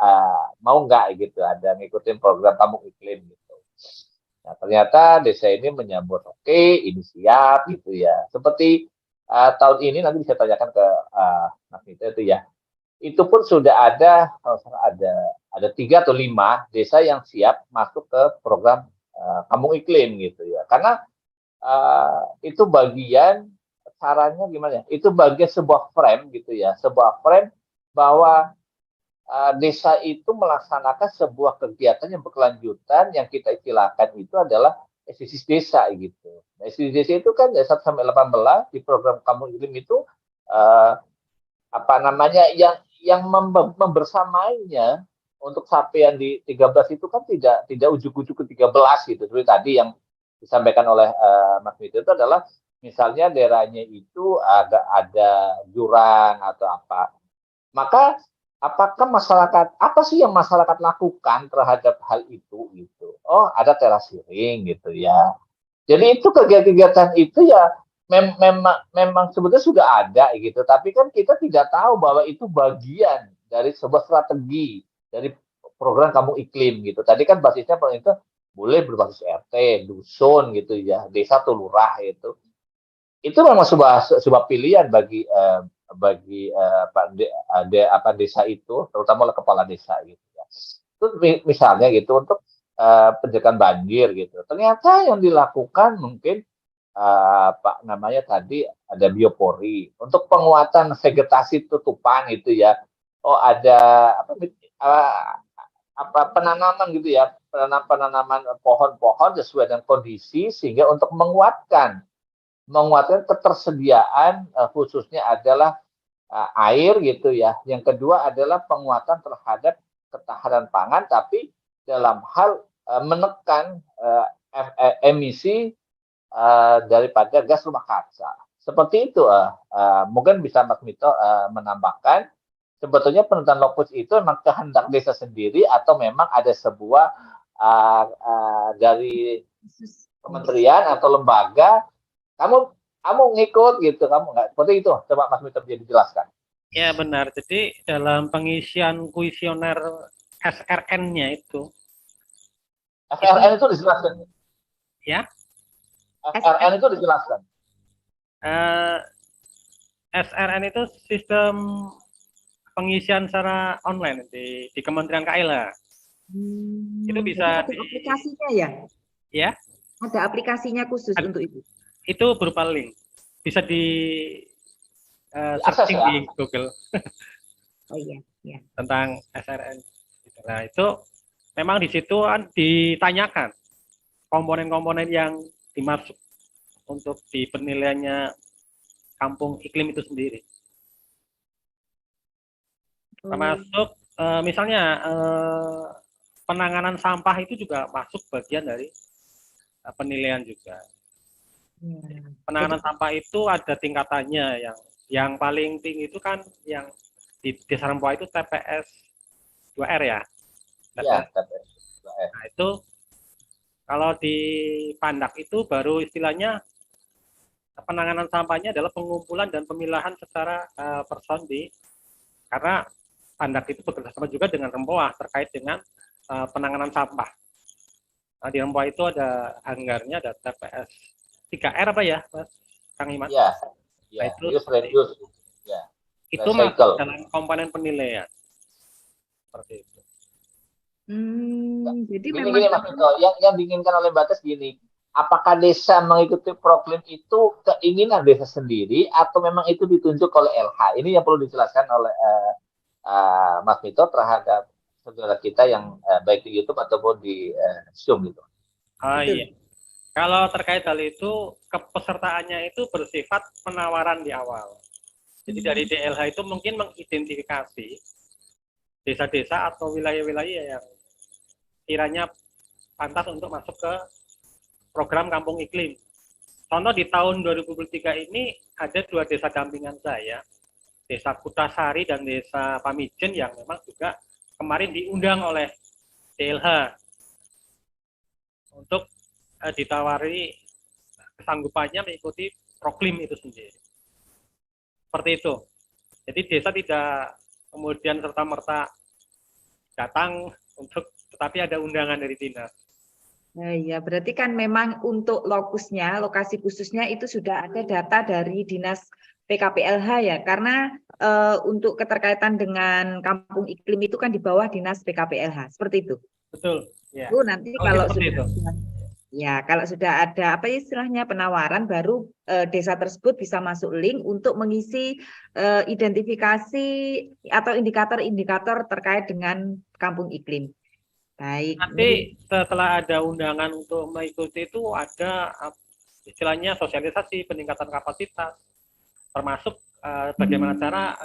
mau nggak gitu ada ngikutin program Kampung Iklim gitu. Nah, ternyata desa ini menyambut oke, ini siap gitu ya. Seperti tahun ini nanti bisa tanyakan ke Mas Nita itu ya. Itu pun sudah ada 3 atau 5 desa yang siap masuk ke program Kampung Iklim gitu ya. Karena itu bagian caranya gimana ya? Itu bagian sebuah frame gitu ya, sebuah frame bahwa desa itu melaksanakan sebuah kegiatan yang berkelanjutan yang kita istilahkan itu adalah SDGs desa gitu. Nah, SDGs desa itu kan dari 1 sampai 18 di program Kampung Iklim itu apa namanya yang membersamainya untuk capaian di 13 itu kan tidak ujuk-ujuk ke 13 gitu. Seperti tadi yang disampaikan oleh Mas Mito itu adalah misalnya daerahnya itu ada jurang atau apa. Maka apakah masyarakat apa sih yang masyarakat lakukan terhadap hal itu gitu? Oh, ada terasering gitu ya. Jadi itu kegiatan-kegiatan itu ya memang sebetulnya sudah ada gitu, tapi kan kita tidak tahu bahwa itu bagian dari sebuah strategi dari program Kampung Iklim gitu. Tadi kan basisnya itu boleh berbasis RT, dusun gitu ya, desa atau lurah itu. Itu memang sebuah pilihan bagi desa itu, terutama oleh kepala desa gitu ya. Itu misalnya gitu untuk pencegahan banjir gitu. Ternyata yang dilakukan mungkin Pak namanya tadi ada biopori untuk penguatan vegetasi tutupan itu ya. Oh ada penanaman gitu ya, penanaman pohon-pohon sesuai dengan kondisi sehingga untuk menguatkan ketersediaan khususnya adalah air gitu ya. Yang kedua adalah penguatan terhadap ketahanan pangan tapi dalam hal menekan emisi daripada gas rumah kaca. Seperti itu, mungkin bisa Mas Mito menambahkan, sebetulnya penurunan lokus itu memang kehendak desa sendiri atau memang ada sebuah dari kementerian atau lembaga, kamu ngikut gitu, kamu nggak seperti itu. Coba Mas Mito bisa dijelaskan. Ya benar, jadi dalam pengisian kuesioner SRN-nya itu SRN itu dijelaskan. ya. SRN itu dijelaskan. SRN itu sistem pengisian secara online di Kementerian KLH. Itu bisa ada aplikasinya ya? Ya. Ada aplikasinya khusus untuk itu. Itu berupa link. Bisa di searching di Google. Oh iya, ya. Tentang SRN. Nah, itu memang di situ kan ditanyakan komponen-komponen yang dimaksud untuk di penilaiannya Kampung Iklim itu sendiri. Termasuk misalnya penanganan sampah itu juga masuk bagian dari penilaian juga. Penanganan sampah itu ada tingkatannya, yang paling tinggi itu kan yang di Desa Rempoa itu TPS 2R ya. Ya, TPS 2R. Nah, itu kalau di Pandak itu baru istilahnya penanganan sampahnya adalah pengumpulan dan pemilahan secara persondi, karena Pandak itu bekerjasama juga dengan Rempoa terkait dengan penanganan sampah. Nah, di Rempoa itu ada anggarnya, ada TPS 3R apa ya, Mas Kang Iman? Ya, nah, itu ya. Itu masuk dalam komponen penilaian. Seperti itu. Jadi gini, Mas Mito, yang diinginkan oleh Batas gini, apakah desa mengikuti program itu keinginan desa sendiri atau memang itu ditunjuk oleh LH? Ini yang perlu dijelaskan oleh Mas Mito terhadap saudara kita yang baik di YouTube ataupun di Zoom gitu. Iya. Kalau terkait hal itu, kepesertaannya itu bersifat penawaran di awal. Jadi dari DLH itu mungkin mengidentifikasi desa-desa atau wilayah-wilayah yang kiranya pantas untuk masuk ke program Kampung Iklim. Contoh di tahun 2023 ini ada 2 desa dampingan saya, Desa Kutasari dan Desa Pamijen yang memang juga kemarin diundang oleh DLH untuk ditawari kesanggupannya mengikuti Proklim itu sendiri. Seperti itu. Jadi desa tidak kemudian serta-merta datang tetapi ada undangan dari dinas. Nah, ya, berarti kan memang untuk lokusnya, lokasi khususnya itu sudah ada data dari Dinas PKPLH ya, karena untuk keterkaitan dengan Kampung Iklim itu kan di bawah Dinas PKPLH, seperti itu. Betul. Ya. Nanti kalau sudah itu. Ya, kalau sudah ada apa istilahnya penawaran, baru desa tersebut bisa masuk link untuk mengisi identifikasi atau indikator-indikator terkait dengan kampung iklim. Baik, Nanti setelah ada undangan untuk mengikuti itu ada istilahnya sosialisasi peningkatan kapasitas, termasuk bagaimana cara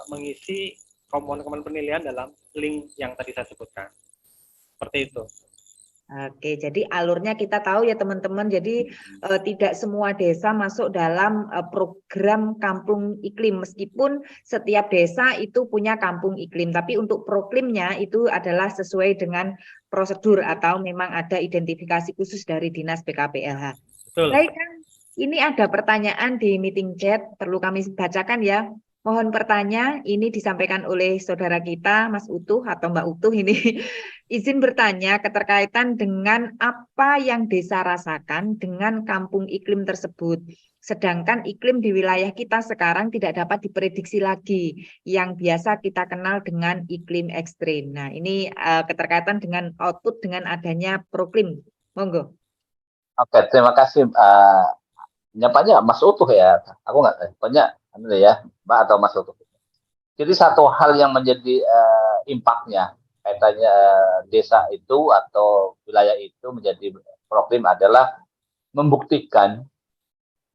mengisi komponen-komponen penilaian dalam link yang tadi saya sebutkan. Seperti itu. Oke, jadi alurnya kita tahu ya teman-teman. Jadi tidak semua desa masuk dalam program kampung iklim, meskipun setiap desa itu punya kampung iklim. Tapi untuk proklimnya itu adalah sesuai dengan prosedur atau memang ada identifikasi khusus dari Dinas PKPLH. Betul. Baik, Kang. Ini ada pertanyaan di meeting chat, perlu kami bacakan ya. Mohon bertanya, ini disampaikan oleh saudara kita, Mas Utuh atau Mbak Utuh ini. Izin bertanya keterkaitan dengan apa yang desa rasakan dengan kampung iklim tersebut. Sedangkan iklim di wilayah kita sekarang tidak dapat diprediksi lagi, yang biasa kita kenal dengan iklim ekstrim. Nah, ini keterkaitan dengan output dengan adanya proklim. Monggo. Oke, terima kasih. Nyapanya Mas Utuh ya. Aku nggak banyak ya, Mbak atau Mas Utuh. Jadi satu hal yang menjadi impactnya kaitannya desa itu atau wilayah itu menjadi proklim adalah membuktikan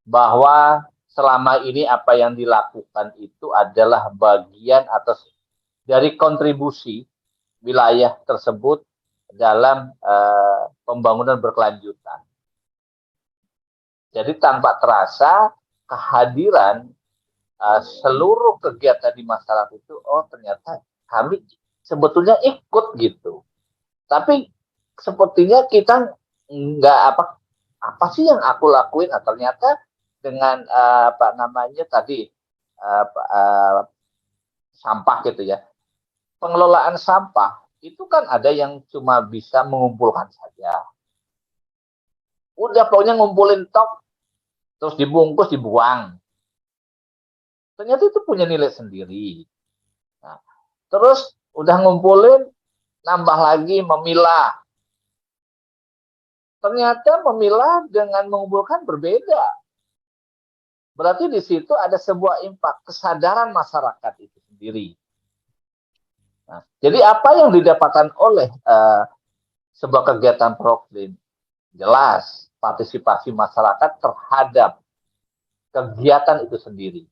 bahwa selama ini apa yang dilakukan itu adalah bagian atau dari kontribusi wilayah tersebut dalam pembangunan berkelanjutan. Jadi tanpa terasa kehadiran seluruh kegiatan di masyarakat itu, oh ternyata kami sebetulnya ikut gitu. Tapi sepertinya kita nggak apa sih yang aku lakuin, ternyata dengan apa namanya tadi sampah gitu ya. Pengelolaan sampah itu kan ada yang cuma bisa mengumpulkan saja. Udah pokoknya ngumpulin tok, terus dibungkus dibuang. Ternyata itu punya nilai sendiri. Nah, terus udah ngumpulin, nambah lagi memilah. Ternyata memilah dengan mengumpulkan berbeda. Berarti di situ ada sebuah impact, kesadaran masyarakat itu sendiri. Nah, jadi apa yang didapatkan oleh sebuah kegiatan proklim? Jelas, partisipasi masyarakat terhadap kegiatan itu sendiri.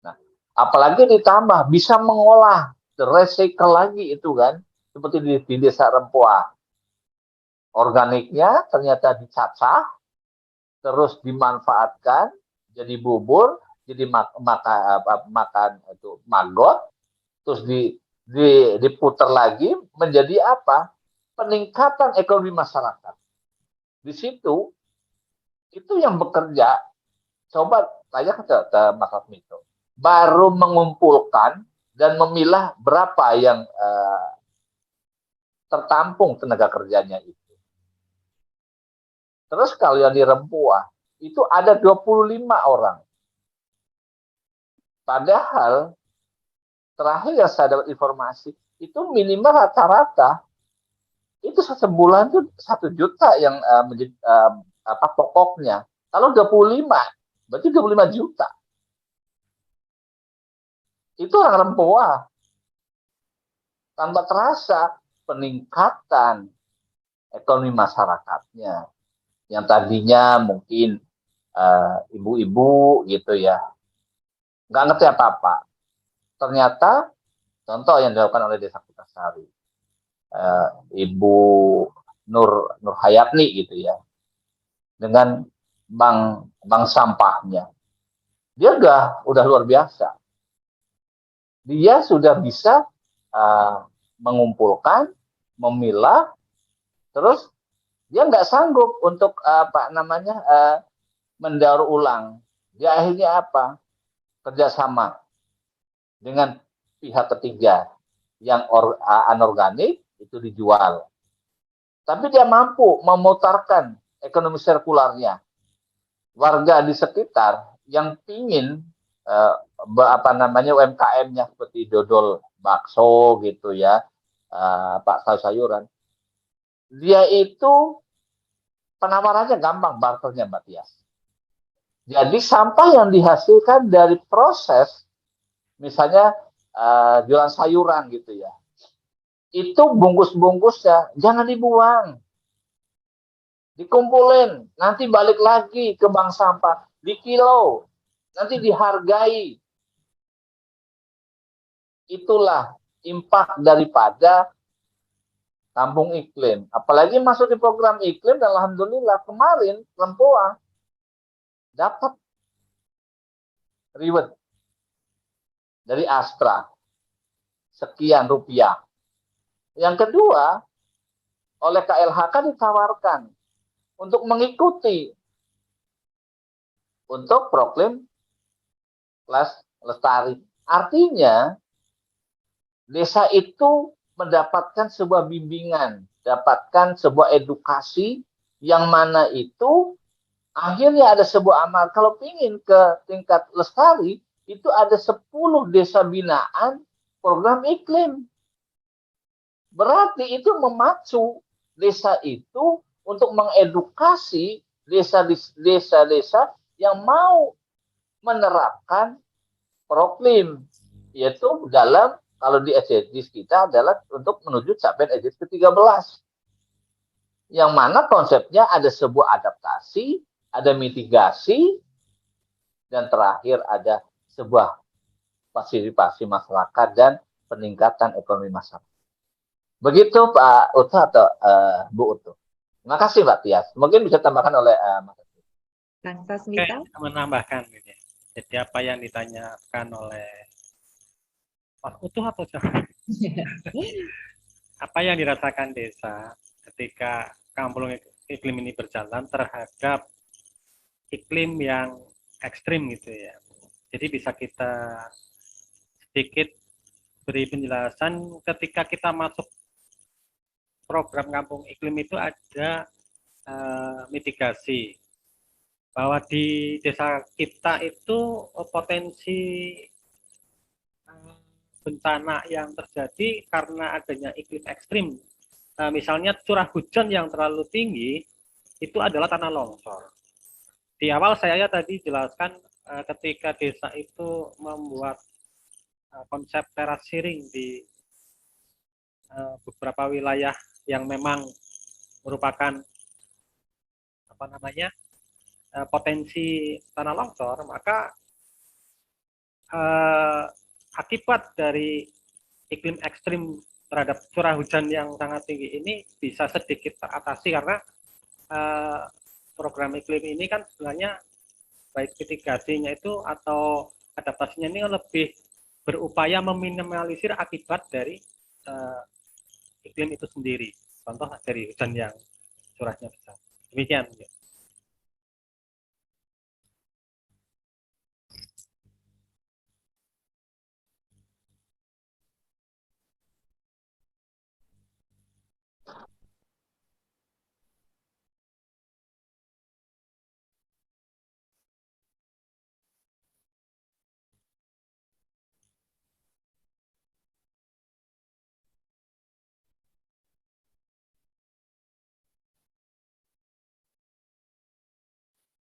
Nah, apalagi ditambah bisa mengolah, recycle lagi itu kan, seperti di desa Rempoa. Organiknya ternyata dicacah, terus dimanfaatkan, jadi bubur, jadi makan itu maggot, terus diputar lagi menjadi apa? Peningkatan ekonomi masyarakat. Di situ itu yang bekerja. Coba tanya ke Mas Asmito, baru mengumpulkan dan memilah berapa yang tertampung tenaga kerjanya itu. Terus kalau yang di Rempoa itu ada 25 orang. Padahal terakhir yang saya dapat informasi itu minimal rata-rata itu sebulan tuh 1 juta yang menjadi pokoknya. Kalau 25 berarti 25 juta. Itu orang Rempoa. Tanpa terasa peningkatan ekonomi masyarakatnya. Yang tadinya mungkin ibu-ibu gitu ya, nggak ngerti apa-apa. Ternyata contoh yang dilakukan oleh Desa Kutasari, Ibu Nur Hayatni gitu ya, dengan bank sampahnya, dia udah luar biasa. Dia sudah bisa mengumpulkan, memilah, terus dia nggak sanggup untuk mendaur ulang. Dia akhirnya apa? Kerjasama dengan pihak ketiga yang anorganik itu dijual. Tapi dia mampu memutarkan ekonomi sirkularnya. Warga di sekitar yang pingin UMKM-nya seperti dodol bakso gitu ya, sayur-sayuran. Dia itu Penawarannya gampang, barternya Mbak Tias. Jadi sampah yang dihasilkan dari proses, misalnya jualan sayuran gitu ya, itu bungkus-bungkusnya jangan dibuang, dikumpulin, nanti balik lagi ke bank sampah, di kilo, nanti dihargai. Itulah impact daripada kampung iklim. Apalagi masuk di program iklim, dan alhamdulillah kemarin Lempua dapat reward dari Astra sekian rupiah. Yang kedua, oleh KLHK ditawarkan untuk mengikuti untuk proklim kelas lestari. Artinya desa itu mendapatkan sebuah bimbingan, dapatkan sebuah edukasi yang mana itu akhirnya ada sebuah amal. Kalau ingin ke tingkat lestari, itu ada 10 desa binaan program iklim. Berarti itu memacu desa itu untuk mengedukasi desa-desa yang mau menerapkan proklim, yaitu dalam, kalau di SDGs kita adalah untuk menuju capaian SDGs ke-13. Yang mana konsepnya ada sebuah adaptasi, ada mitigasi, dan terakhir ada sebuah partisipasi masyarakat dan peningkatan ekonomi masyarakat. Begitu Pak Uto atau Bu Uto. Terima kasih Mbak Tias. Mungkin bisa tambahkan oleh Mas. Kang Sasmita. Menambahkan gitu ya. Jadi apa yang ditanyakan oleh Mas Utuh atau siapa? Apa yang dirasakan desa ketika kampung iklim ini berjalan terhadap iklim yang ekstrim gitu ya. Jadi bisa kita sedikit beri penjelasan ketika kita masuk program kampung iklim itu ada mitigasi bahwa di desa kita itu potensi bencana yang terjadi karena adanya iklim ekstrim. Misalnya curah hujan yang terlalu tinggi itu adalah tanah longsor. Di awal saya tadi jelaskan ketika desa itu membuat konsep teras sharing di beberapa wilayah yang memang merupakan potensi tanah longsor, maka akibat dari iklim ekstrim terhadap curah hujan yang sangat tinggi ini bisa sedikit teratasi karena program iklim ini kan sebenarnya baik mitigasinya itu atau adaptasinya ini lebih berupaya meminimalisir akibat dari iklim itu sendiri. Contoh dari hujan yang curahnya besar. Demikian.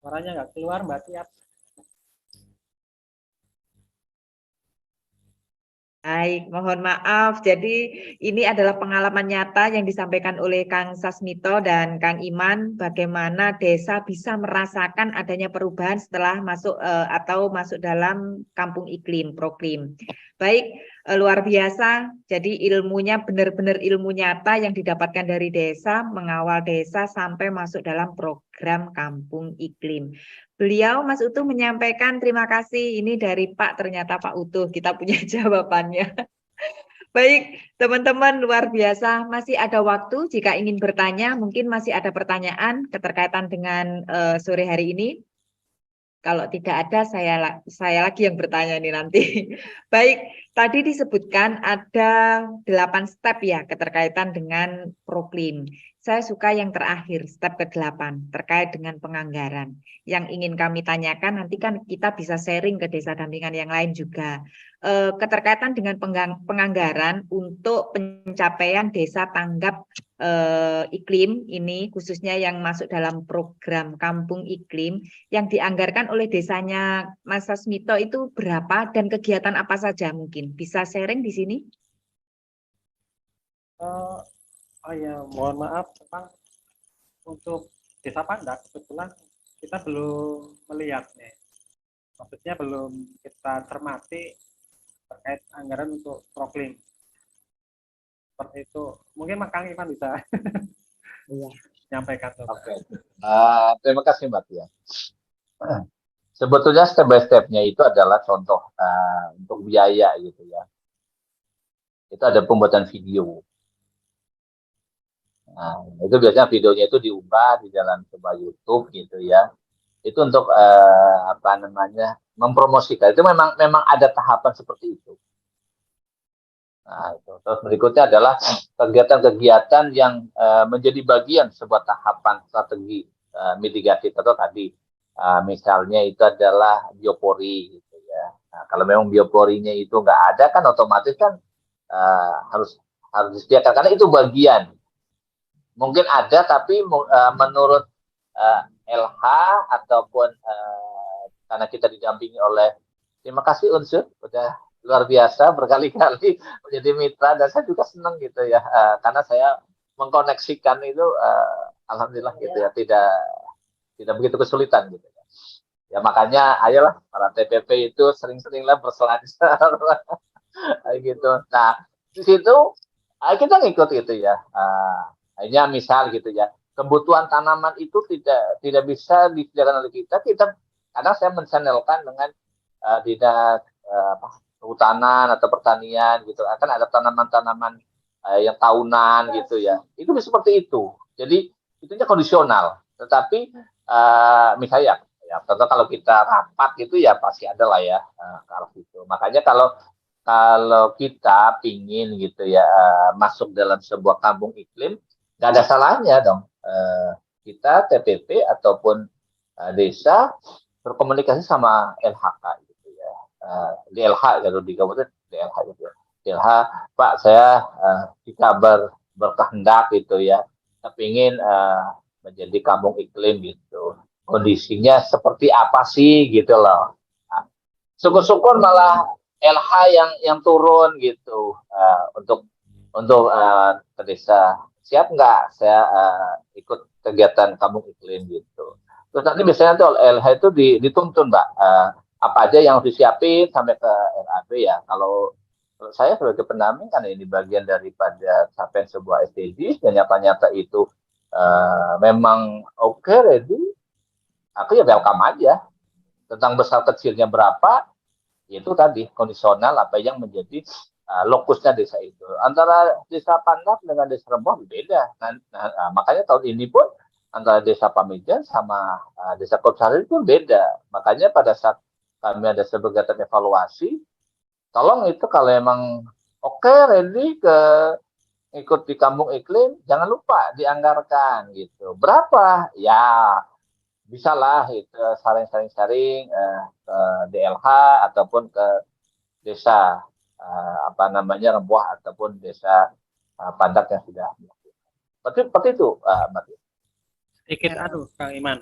Suaranya nggak keluar Mbak Tias. Baik, mohon maaf. Jadi ini adalah pengalaman nyata yang disampaikan oleh Kang Sasmito dan Kang Iman, bagaimana desa bisa merasakan adanya perubahan setelah masuk atau masuk dalam kampung iklim, proklim. Baik, luar biasa. Jadi ilmunya benar-benar ilmu nyata yang didapatkan dari desa, mengawal desa sampai masuk dalam program kampung iklim. Beliau, Mas Utuh, menyampaikan terima kasih. Ini dari Pak, ternyata Pak Utuh, kita punya jawabannya. Baik, teman-teman, luar biasa. Masih ada waktu jika ingin bertanya, mungkin masih ada pertanyaan keterkaitan dengan sore hari ini. Kalau tidak ada, saya lagi yang bertanya nih nanti. Baik, tadi disebutkan ada 8 step ya keterkaitan dengan proklim. Saya suka yang terakhir, step ke-8, terkait dengan penganggaran. Yang ingin kami tanyakan, nanti kan kita bisa sharing ke desa dampingan yang lain juga. Keterkaitan dengan penganggaran untuk pencapaian desa tanggap iklim ini, khususnya yang masuk dalam program Kampung Iklim, yang dianggarkan oleh desanya Mas Sasmito itu berapa dan kegiatan apa saja mungkin? Bisa sharing di sini? Oh ya, mohon maaf, Bang. Untuk Desa Pandak kebetulan kita belum melihat nih. Maksudnya belum kita cermati terkait anggaran untuk proklim. Seperti itu. Mungkin Mas Kang Ivan bisa Iya. menyampaikan. Oke. Terima kasih Mbak Tia. Sebetulnya step by step-nya itu adalah contoh untuk biaya gitu ya. Itu ada pembuatan video. Nah, itu biasanya videonya itu diunggah di dalam sebuah YouTube gitu ya. Itu untuk apa namanya mempromosikan. Itu memang ada tahapan seperti itu. Nah, itu. Terus berikutnya adalah kegiatan-kegiatan yang menjadi bagian sebuah tahapan strategi mitigasi atau tadi misalnya itu adalah biopori gitu ya. Nah, kalau memang bioporinya itu nggak ada kan otomatis kan harus disediakan karena itu bagian. Mungkin ada tapi menurut LH ataupun karena kita didampingi oleh terima kasih Unsur udah luar biasa berkali-kali menjadi mitra dan saya juga senang gitu ya karena saya mengkoneksikan itu alhamdulillah gitu ya tidak begitu kesulitan gitu ya. Ya makanya ayolah para TPP itu sering-seringlah berselancar gitu. Nah di situ kita ngikut gitu ya. Hanya misal gitu ya kebutuhan tanaman itu tidak bisa disediakan oleh kita kadang saya menchannelkan dengan dinas kehutanan atau pertanian gitu akan ada tanaman-tanaman yang tahunan gitu ya itu bisa seperti itu jadi itunya kondisional tetapi misalnya ya contoh kalau kita rapat gitu ya pasti ada lah ya ke arah itu makanya kalau kita pingin gitu ya masuk dalam sebuah kampung iklim nggak ada salahnya dong kita TPP ataupun desa berkomunikasi sama LHK gitu ya DLH kalau di kabupaten DLH gitu ya DLH Pak saya kita berkehendak gitu ya kepingin menjadi kampung iklim gitu kondisinya seperti apa sih gitu loh syukur-syukur malah LH yang turun gitu untuk ke desa siap nggak saya ikut kegiatan kampung iklim gitu. Terus nanti biasanya tuh LH itu dituntun Mbak apa aja yang harus disiapin sampai ke RAB ya. Kalau saya sebagai pendamping kan ini bagian daripada capaian sebuah SDGs dan nyata-nyata itu memang oke ready. Aku ya welcome aja. Tentang besar kecilnya berapa itu tadi kondisional apa yang menjadi lokusnya desa itu antara desa Pandak dengan desa Rembang beda makanya tahun ini pun antara desa Pamijan sama desa Kopsari pun beda makanya pada saat kami ada sebagai evaluasi tolong itu kalau emang oke ready ikut di kampung iklim jangan lupa dianggarkan gitu berapa ya bisa lah itu sharing ke DLH ataupun ke desa apa namanya Rembuah ataupun desa Pandak yang sudah seperti itu Mbak. Sedikit Kang Iman.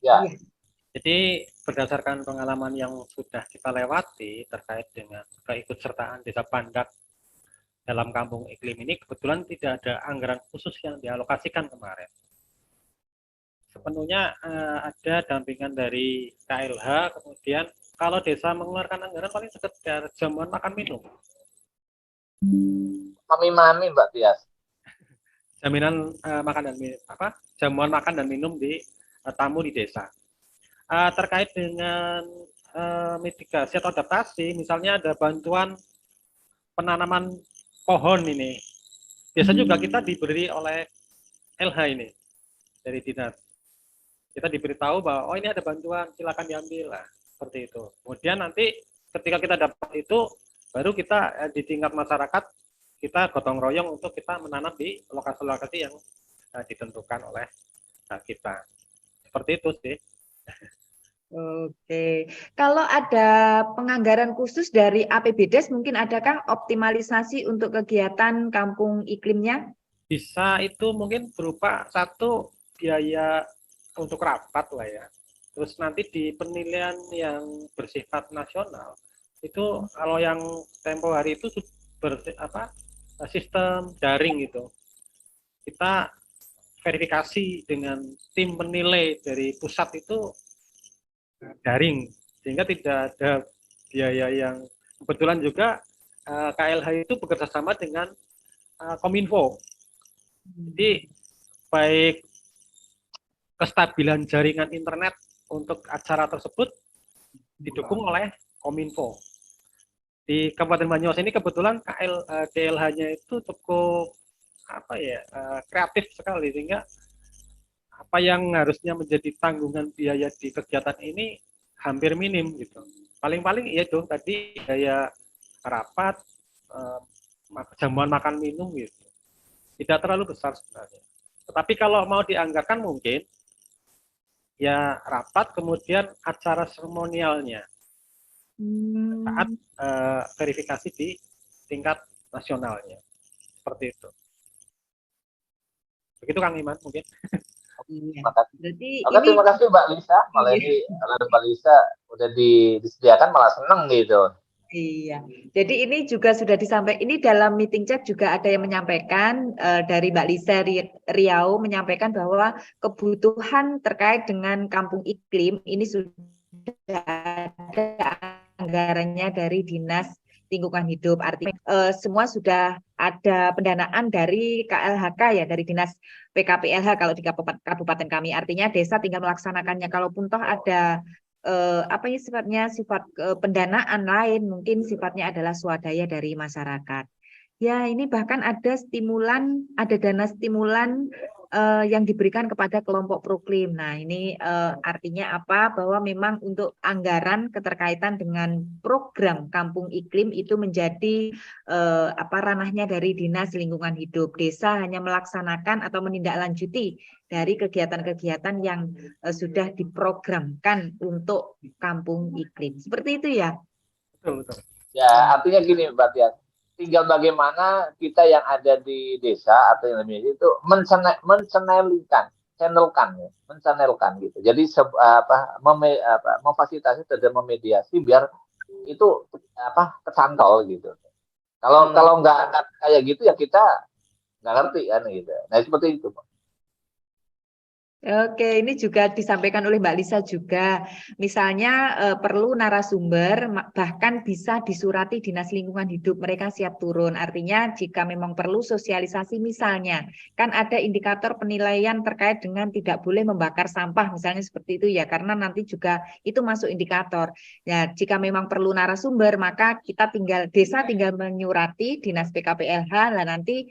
Ya. Jadi berdasarkan pengalaman yang sudah kita lewati terkait dengan keikutsertaan desa Pandak dalam kampung iklim ini kebetulan tidak ada anggaran khusus yang dialokasikan kemarin. Sepenuhnya ada dampingan dari KLH, kemudian kalau desa mengeluarkan anggaran paling sekedar jamuan makan minum. Mami Mbak Tias. Jaminan makan dan minum, jamuan makan dan minum di tamu di desa. Terkait dengan mitigasi atau adaptasi, misalnya ada bantuan penanaman pohon ini. Biasanya juga kita diberi oleh LH ini dari dinas. Kita diberitahu bahwa oh ini ada bantuan, silakan diambil lah, seperti itu. Kemudian nanti ketika kita dapat itu, baru kita di tingkat masyarakat kita gotong royong untuk kita menanam di lokasi-lokasi yang ditentukan oleh kita. Seperti itu sih. Oke, kalau ada penganggaran khusus dari APBDes, mungkin adakah optimalisasi untuk kegiatan kampung iklimnya? Bisa itu mungkin berupa satu biaya untuk rapat lah ya. Terus nanti di penilaian yang bersifat nasional itu kalau yang tempo hari itu sistem daring gitu. Kita verifikasi dengan tim penilai dari pusat itu daring sehingga tidak ada biaya yang kebetulan juga KLH itu bekerja sama dengan Kominfo. Jadi baik kestabilan jaringan internet untuk acara tersebut didukung oleh Kominfo. Di Kabupaten Banyumas ini kebetulan KLH-nya itu cukup kreatif sekali sehingga apa yang harusnya menjadi tanggungan biaya di kegiatan ini hampir minim gitu. Paling-paling itu tadi biaya rapat, jamuan makan minum gitu. Tidak terlalu besar sebenarnya. Tetapi kalau mau dianggarkan mungkin ya rapat kemudian acara seremonialnya saat verifikasi di tingkat nasionalnya. Seperti itu. Begitu Kang Iman mungkin. Terima kasih. Berarti Terima kasih Mbak Lisa. Malah ini kalau Mbak Lisa udah disediakan malah seneng gitu. Iya, jadi ini juga sudah disampaikan, ini dalam meeting chat juga ada yang menyampaikan dari Mbak Lisa Riau menyampaikan bahwa kebutuhan terkait dengan kampung iklim ini sudah ada anggarannya dari Dinas Lingkungan Hidup, artinya semua sudah ada pendanaan dari KLHK ya, dari Dinas PKPLH kalau di kabupaten kami, artinya desa tinggal melaksanakannya, kalaupun toh ada sifat pendanaan lain, mungkin sifatnya adalah swadaya dari masyarakat. Ya, ini bahkan ada dana stimulan yang diberikan kepada kelompok proklim. Nah, ini artinya apa? Bahwa memang untuk anggaran keterkaitan dengan program Kampung Iklim itu menjadi ranahnya dari Dinas Lingkungan Hidup. Desa hanya melaksanakan atau menindaklanjuti dari kegiatan-kegiatan yang sudah diprogramkan untuk Kampung Iklim. Seperti itu ya? Betul. Ya, artinya gini Mbak Tias, tinggal bagaimana kita yang ada di desa atau yang lainnya itu menchannelkan gitu. Jadi memfasilitasi dan memediasi biar itu kecantol gitu. Kalau nggak kayak gitu ya kita nggak ngerti kan gitu. Nah seperti itu. Oke, ini juga disampaikan oleh Mbak Lisa juga. Misalnya perlu narasumber, bahkan bisa disurati Dinas Lingkungan Hidup, mereka siap turun. Artinya jika memang perlu sosialisasi misalnya, kan ada indikator penilaian terkait dengan tidak boleh membakar sampah, misalnya seperti itu ya, karena nanti juga itu masuk indikator. Ya, jika memang perlu narasumber, maka desa tinggal menyurati Dinas PKPLH, dan nanti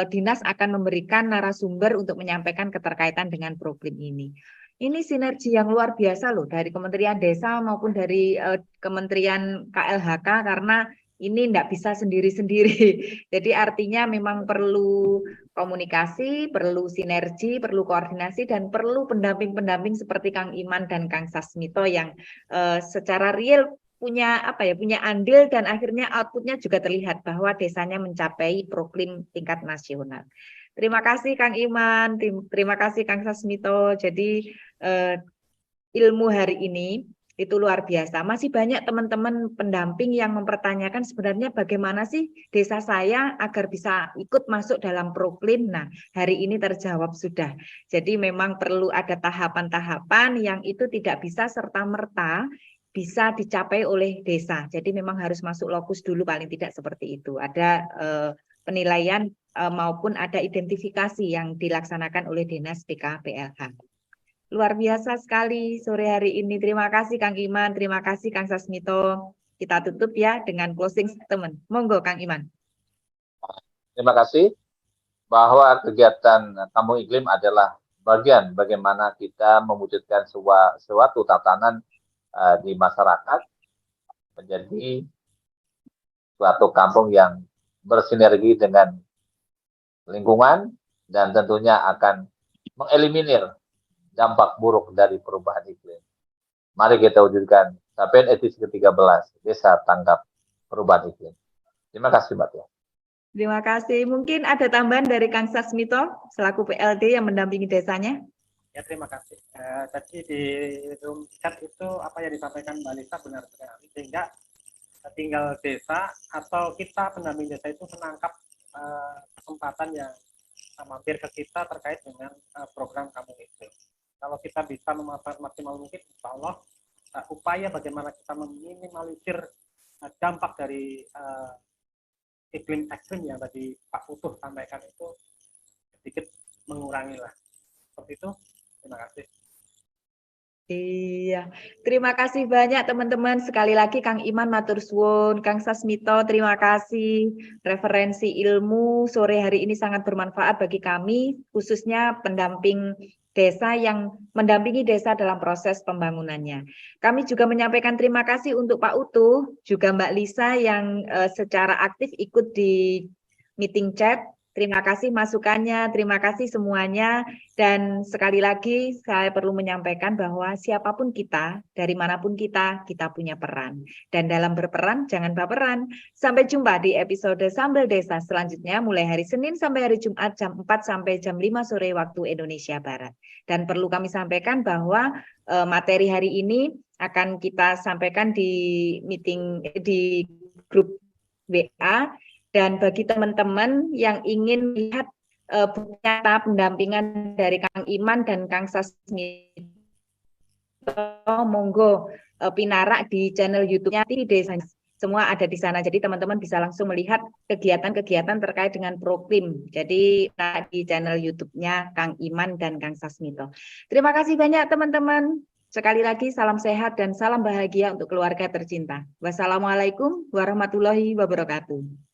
Dinas akan memberikan narasumber untuk menyampaikan keterkaitan dengan program ini. Ini sinergi yang luar biasa loh dari Kementerian Desa maupun dari Kementerian KLHK, karena ini tidak bisa sendiri-sendiri. Jadi artinya memang perlu komunikasi, perlu sinergi, perlu koordinasi, dan perlu pendamping-pendamping seperti Kang Iman dan Kang Sasmito yang secara real punya andil, dan akhirnya outputnya juga terlihat bahwa desanya mencapai proklim tingkat nasional. Terima kasih Kang Iman, terima kasih Kang Sasmito. Jadi ilmu hari ini itu luar biasa. Masih banyak teman-teman pendamping yang mempertanyakan sebenarnya bagaimana sih desa saya agar bisa ikut masuk dalam proklim. Nah, hari ini terjawab sudah. Jadi memang perlu ada tahapan-tahapan yang itu tidak bisa serta-merta bisa dicapai oleh desa. Jadi memang harus masuk lokus dulu, paling tidak seperti itu. Ada penilaian maupun ada identifikasi yang dilaksanakan oleh Dinas PKPLH. Luar biasa sekali sore hari ini. Terima kasih Kang Iman, terima kasih Kang Sasmito. Kita tutup ya dengan closing statement. Monggo Kang Iman. Terima kasih bahwa kegiatan Kampung Iklim adalah bagian bagaimana kita mewujudkan suatu tatanan di masyarakat menjadi suatu kampung yang bersinergi dengan lingkungan, dan tentunya akan mengeliminir dampak buruk dari perubahan iklim. Mari kita wujudkan capaian etis ke-13, Desa Tanggap Perubahan Iklim. Terima kasih, Mbak Tia. Terima kasih. Mungkin ada tambahan dari Kang Sasmito selaku PLD yang mendampingi desanya. Ya, terima kasih. Tadi di room chat itu apa yang disampaikan Mbak Lisa benar sekali, sehingga tinggal desa atau kita pendamping desa itu menangkap kesempatan yang mampir ke kita terkait dengan program Kampung Hijau. Kalau kita bisa memanfaatkan maksimal mungkin, insya Allah upaya bagaimana kita meminimalisir dampak dari iklim ekstrim yang tadi Pak Utuh sampaikan itu sedikit mengurangi lah. Seperti itu. Terima kasih. Iya, terima kasih banyak teman-teman. Sekali lagi Kang Iman matur suwun, Kang Sasmito terima kasih. Referensi ilmu sore hari ini sangat bermanfaat bagi kami, khususnya pendamping desa yang mendampingi desa dalam proses pembangunannya. Kami juga menyampaikan terima kasih untuk Pak Utuh, juga Mbak Lisa yang secara aktif ikut di meeting chat. Terima kasih masukannya, terima kasih semuanya. Dan sekali lagi saya perlu menyampaikan bahwa siapapun kita, dari manapun kita punya peran. Dan dalam berperan, jangan baperan. Sampai jumpa di episode Sambal Desa selanjutnya mulai hari Senin sampai hari Jumat jam 4 sampai jam 5 sore waktu Indonesia Barat. Dan perlu kami sampaikan bahwa materi hari ini akan kita sampaikan di meeting di grup WA. Dan bagi teman-teman yang ingin lihat bukti nyata pendampingan dari Kang Iman dan Kang Sasmito, monggo pinarak di channel YouTube-nya Desa. Semua ada di sana. Jadi teman-teman bisa langsung melihat kegiatan-kegiatan terkait dengan Proklim. Jadi di channel YouTube-nya Kang Iman dan Kang Sasmito. Terima kasih banyak teman-teman. Sekali lagi salam sehat dan salam bahagia untuk keluarga tercinta. Wassalamualaikum warahmatullahi wabarakatuh.